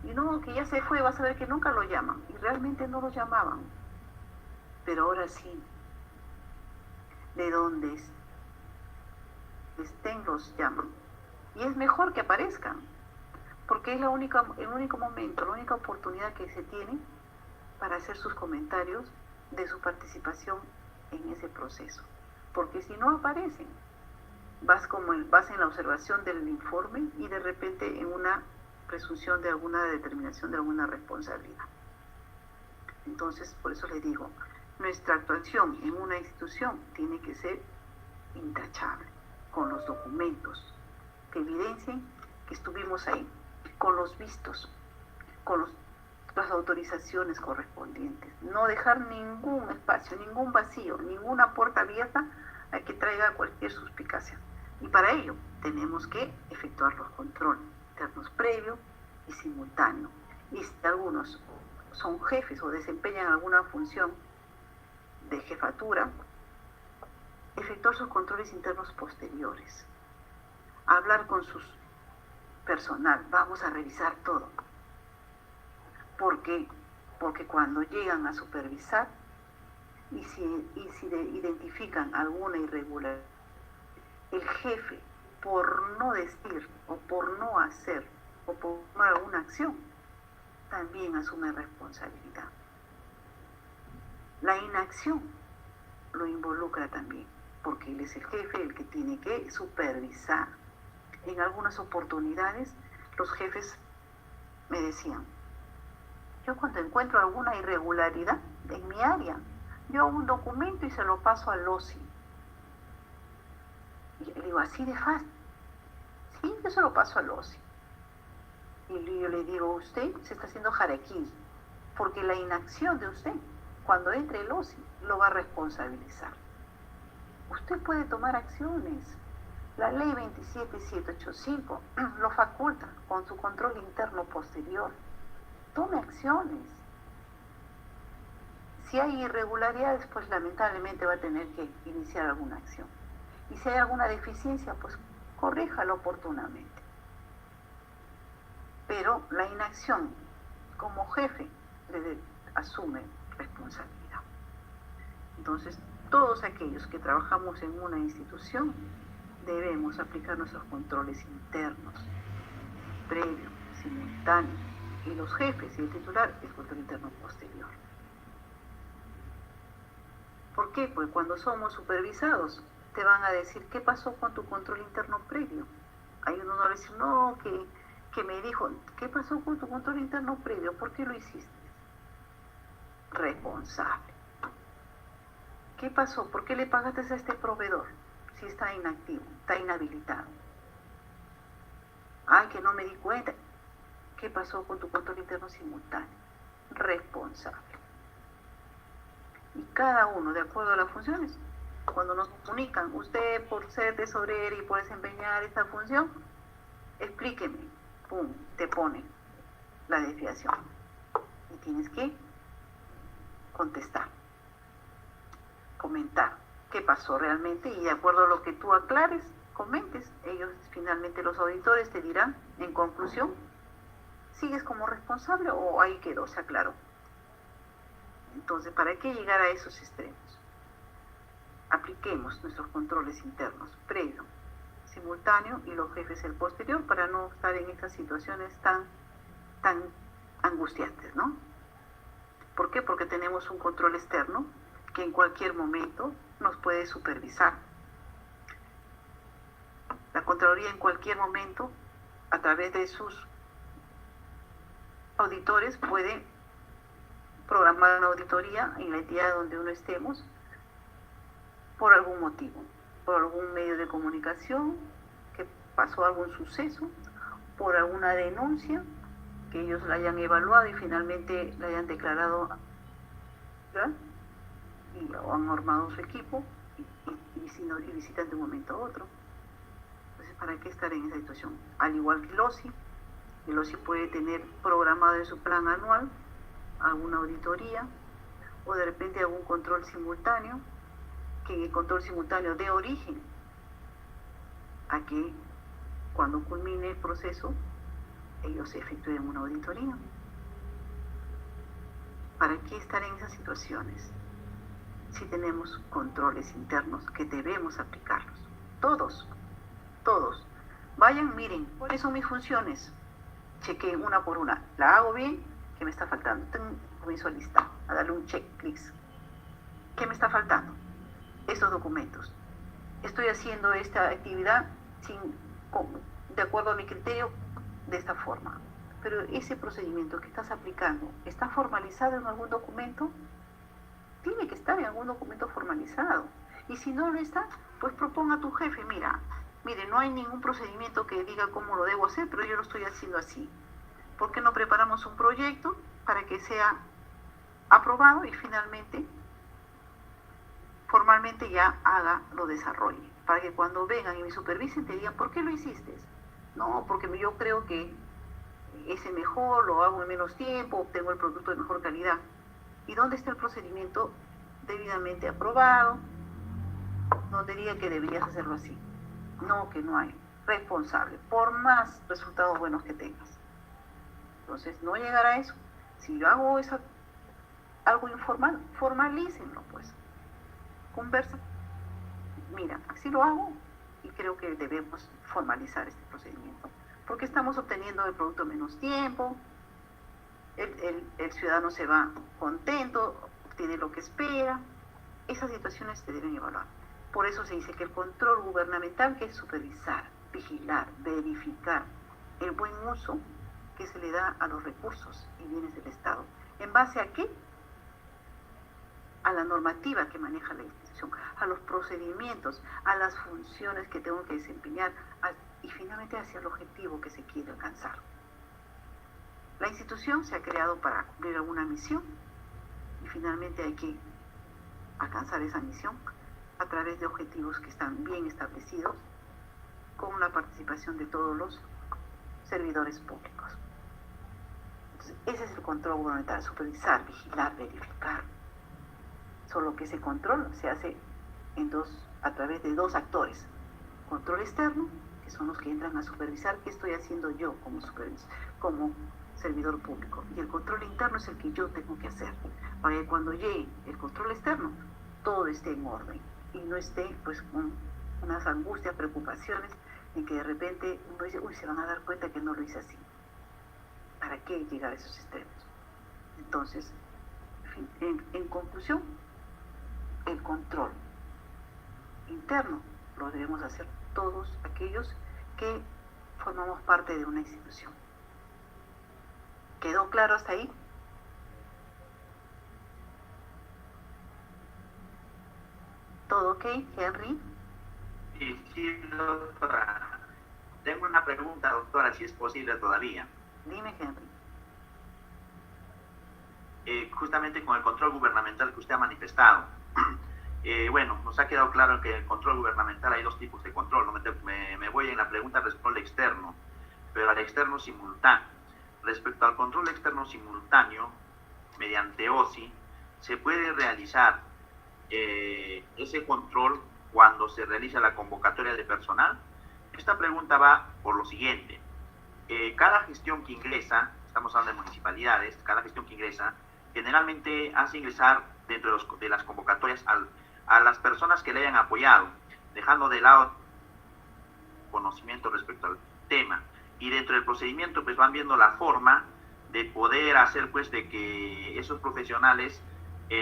y no, que ya se fue, vas a ver que nunca lo llaman. Y realmente no lo llamaban. Pero ahora sí, de donde estén los llaman. Y es mejor que aparezcan, porque es el único momento, la única oportunidad que se tiene para hacer sus comentarios de su participación en ese proceso. Porque si no aparecen, vas en la observación del informe y de repente en una presunción de alguna determinación de alguna responsabilidad. Entonces, por eso les digo, nuestra actuación en una institución tiene que ser intachable, con los documentos que evidencien que estuvimos ahí, con los vistos, con las autorizaciones correspondientes. No dejar ningún espacio, ningún vacío, ninguna puerta abierta a que traiga cualquier suspicacia. Y para ello tenemos que efectuar los controles internos previos y simultáneos. Y si algunos son jefes o desempeñan alguna función de jefatura, efectuar sus controles internos posteriores, hablar con su personal, vamos a revisar todo, porque cuando llegan a supervisar y si identifican alguna irregularidad, el jefe, por no decir o por no hacer o por tomar alguna acción, también asume responsabilidad. La inacción lo involucra también, porque él es el jefe, el que tiene que supervisar. En algunas oportunidades, los jefes me decían, yo cuando encuentro alguna irregularidad, en mi área. Yo hago un documento y se lo paso al OSI. Y le digo, así de fácil. Sí, yo se lo paso al OSI. Y yo le digo, usted se está haciendo harakiri, porque la inacción de usted, cuando entre el OSI, lo va a responsabilizar. Usted puede tomar acciones. La ley 27785 lo faculta con su control interno posterior. Tome acciones. Si hay irregularidades, pues lamentablemente va a tener que iniciar alguna acción. Y si hay alguna deficiencia, pues corríjala oportunamente. Pero la inacción, como jefe, asume responsabilidad. Entonces, todos aquellos que trabajamos en una institución debemos aplicar nuestros controles internos, previo, simultáneo, y los jefes y el titular el control interno posterior. ¿Por qué? Pues cuando somos supervisados te van a decir ¿qué pasó con tu control interno previo? Hay uno va a decir, no, que me dijo, ¿qué pasó con tu control interno previo? ¿Por qué lo hiciste? Responsable. ¿Qué pasó? ¿Por qué le pagaste a este proveedor si está inactivo, está inhabilitado? Ay, que no me di cuenta. ¿Qué pasó con tu control interno simultáneo? Responsable. Y cada uno, de acuerdo a las funciones, cuando nos comunican, usted por ser tesorero y por desempeñar esta función, explíqueme, pum, te pone la desviación. Y tienes que contestar, comentar qué pasó realmente y de acuerdo a lo que tú aclares, comentes, ellos finalmente los auditores te dirán, en conclusión, ¿sigues como responsable o ahí quedó, se aclaró? Entonces, ¿para qué llegar a esos extremos? Apliquemos nuestros controles internos, previo, simultáneo y los jefes el posterior para no estar en estas situaciones tan angustiantes, ¿no? ¿Por qué? Porque tenemos un control externo que en cualquier momento nos puede supervisar. La Contraloría en cualquier momento, a través de sus auditores, puede programar una auditoría en la entidad donde uno estemos por algún motivo, por algún medio de comunicación, que pasó algún suceso, por alguna denuncia, que ellos la hayan evaluado y finalmente la hayan declarado, ¿verdad? Y o han armado su equipo y visitan de un momento a otro. Entonces, ¿para qué estar en esa situación? Al igual que el OSI puede tener programado en su plan anual alguna auditoría o de repente algún control simultáneo, que en el control simultáneo dé origen a que cuando culmine el proceso ellos efectúen una auditoría. ¿Para qué estar en esas situaciones? Si tenemos controles internos que debemos aplicarlos. Todos. Vayan, miren, ¿cuáles son mis funciones? Chequeen una por una. ¿La hago bien? ¿Qué me está faltando? Comienzo a listar, a darle un checklist. ¿Qué me está faltando? Estos documentos. Estoy haciendo esta actividad de acuerdo a mi criterio de esta forma. Pero ese procedimiento que estás aplicando, ¿está formalizado en algún documento? Tiene que estar en algún documento formalizado. Y si no lo está, pues proponga a tu jefe, mire, no hay ningún procedimiento que diga cómo lo debo hacer, pero yo lo estoy haciendo así. ¿Por qué no preparamos un proyecto para que sea aprobado y finalmente, formalmente ya lo desarrolle? Para que cuando vengan y me supervisen te digan, ¿por qué lo hiciste? No, porque yo creo que ese mejor, lo hago en menos tiempo, obtengo el producto de mejor calidad. ¿Y dónde está el procedimiento debidamente aprobado? No diría que deberías hacerlo así. No, que no hay. Responsable, por más resultados buenos que tengas. Entonces, no llegar a eso. Si yo hago algo informal, formalícenlo, pues. Conversa. Mira, así lo hago y creo que debemos formalizar este procedimiento. Porque estamos obteniendo el producto en menos tiempo, el ciudadano se va contento, obtiene lo que espera. Esas situaciones se deben evaluar. Por eso se dice que el control gubernamental, que es supervisar, vigilar, verificar el buen uso que se le da a los recursos y bienes del Estado. ¿En base a qué? a la normativa que maneja la institución, a los procedimientos, a las funciones que tengo que desempeñar y finalmente hacia el objetivo que se quiere alcanzar. La institución se ha creado para cumplir alguna misión y finalmente hay que alcanzar esa misión a través de objetivos que están bien establecidos con la participación de todos los servidores públicos. Entonces, ese es el control gubernamental: supervisar, vigilar, verificar. Solo que ese control se hace a través de dos actores: control externo, que son los que entran a supervisar qué estoy haciendo yo como servidor público, y el control interno es el que yo tengo que hacer para que cuando llegue el control externo todo esté en orden y no esté pues con unas angustias, preocupaciones en que de repente uno dice, uy, se van a dar cuenta que no lo hice así. ¿Para qué llegar a esos extremos? Entonces, en conclusión, el control interno lo debemos hacer todos aquellos que formamos parte de una institución. ¿Quedó claro hasta ahí? ¿Todo ok, Henry? Sí, doctora. Tengo una pregunta, doctora, si es posible todavía. Dime, Henry. Justamente con el control gubernamental que usted ha manifestado. Bueno, nos ha quedado claro que el control gubernamental hay dos tipos de control. No me voy en la pregunta respecto al externo, pero al externo simultáneo. Respecto al control externo simultáneo, mediante OSI, se puede realizar ese control cuando se realiza la convocatoria de personal. Esta pregunta va por lo siguiente. Cada gestión que ingresa, estamos hablando de municipalidades, cada gestión que ingresa, generalmente hace ingresar dentro de las convocatorias a las personas que le hayan apoyado, dejando de lado conocimiento respecto al tema. Y dentro del procedimiento pues van viendo la forma de poder hacer pues de que esos profesionales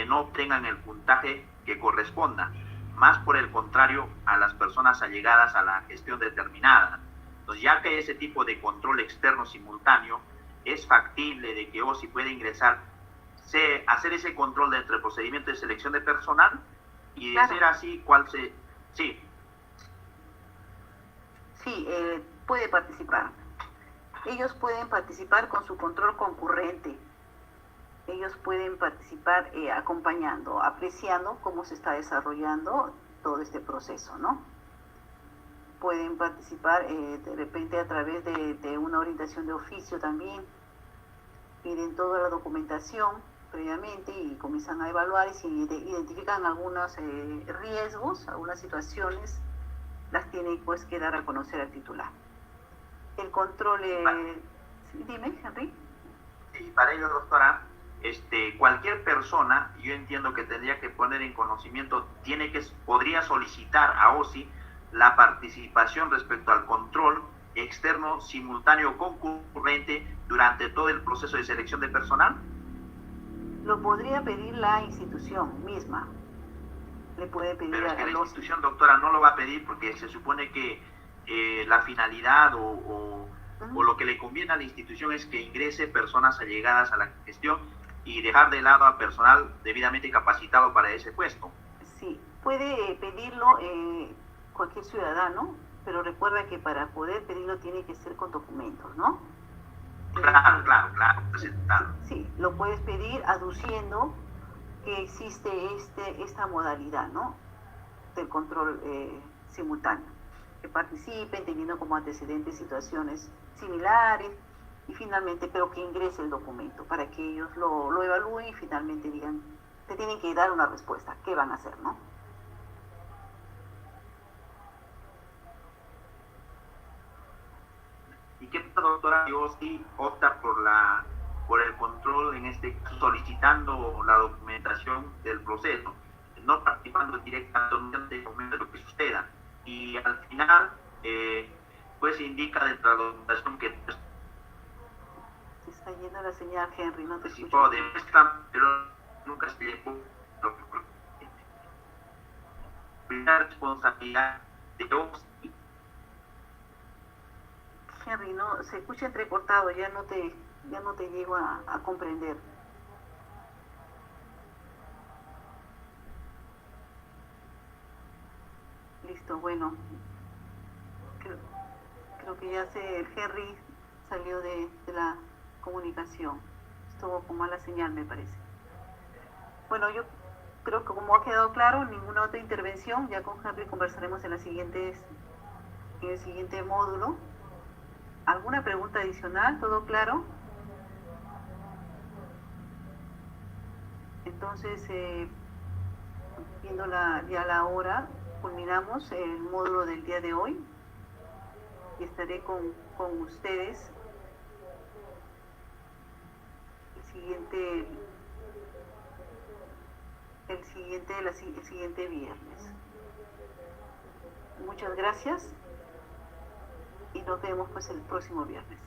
no obtengan el puntaje que corresponda, más por el contrario a las personas allegadas a la gestión determinada. Entonces, ya que ese tipo de control externo simultáneo es factible de que OSI puede ingresar, hacer ese control dentro del procedimiento de selección de personal, y de claro. ser así, ¿cuál se...? Sí. Sí, puede participar. Ellos pueden participar con su control concurrente. Ellos pueden participar acompañando, apreciando cómo se está desarrollando todo este proceso, ¿no? Pueden participar de repente a través de una orientación de oficio también. Piden toda la documentación previamente y comienzan a evaluar, y si identifican algunos riesgos, algunas situaciones, las tienen pues que dar a conocer al titular. El control... Dime, Henry. Sí, para ello, doctora, cualquier persona, yo entiendo que tendría que poner en conocimiento, podría solicitar a OSI la participación respecto al control externo simultáneo concurrente durante todo el proceso de selección de personal. Lo podría pedir la institución misma. Le puede pedir. Pero es que la institución, doctora, no lo va a pedir porque se supone que la finalidad o lo que le conviene a la institución es que ingrese personas allegadas a la gestión y dejar de lado a personal debidamente capacitado para ese puesto. Sí, puede pedirlo cualquier ciudadano, pero recuerda que para poder pedirlo tiene que ser con documentos, ¿no? Claro, presentado. Sí, lo puedes pedir aduciendo que existe esta modalidad, ¿no? Del control simultáneo. Que participen teniendo como antecedentes situaciones similares y finalmente, pero que ingrese el documento para que ellos lo evalúen y finalmente digan, te tienen que dar una respuesta, ¿qué van a hacer, no? ¿Y qué pasa, doctora, si OSI opta por el control, en este caso, solicitando la documentación del proceso, no participando directamente de lo que suceda? Y al final, pues indica dentro de la documentación que se está yendo la señal, Henry, no te escucho. Pero nunca se llegó la responsabilidad de OSI. Henry, no, se escucha entrecortado, ya no te llego a comprender. bueno, creo que ya el Henry salió de la comunicación. Estuvo con mala señal, me parece. Bueno, yo creo que como ha quedado claro, ninguna otra intervención. Ya con Henry conversaremos en el siguiente módulo. ¿Alguna pregunta adicional? ¿Todo claro? Entonces, viendo ya la hora, culminamos el módulo del día de hoy y estaré con ustedes el siguiente viernes. Muchas gracias y nos vemos pues el próximo viernes.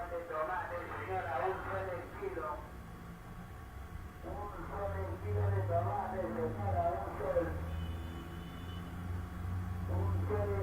De tomate, señora, un solo kilo. Un solo kilo de tomate, señora, un solo. Un solo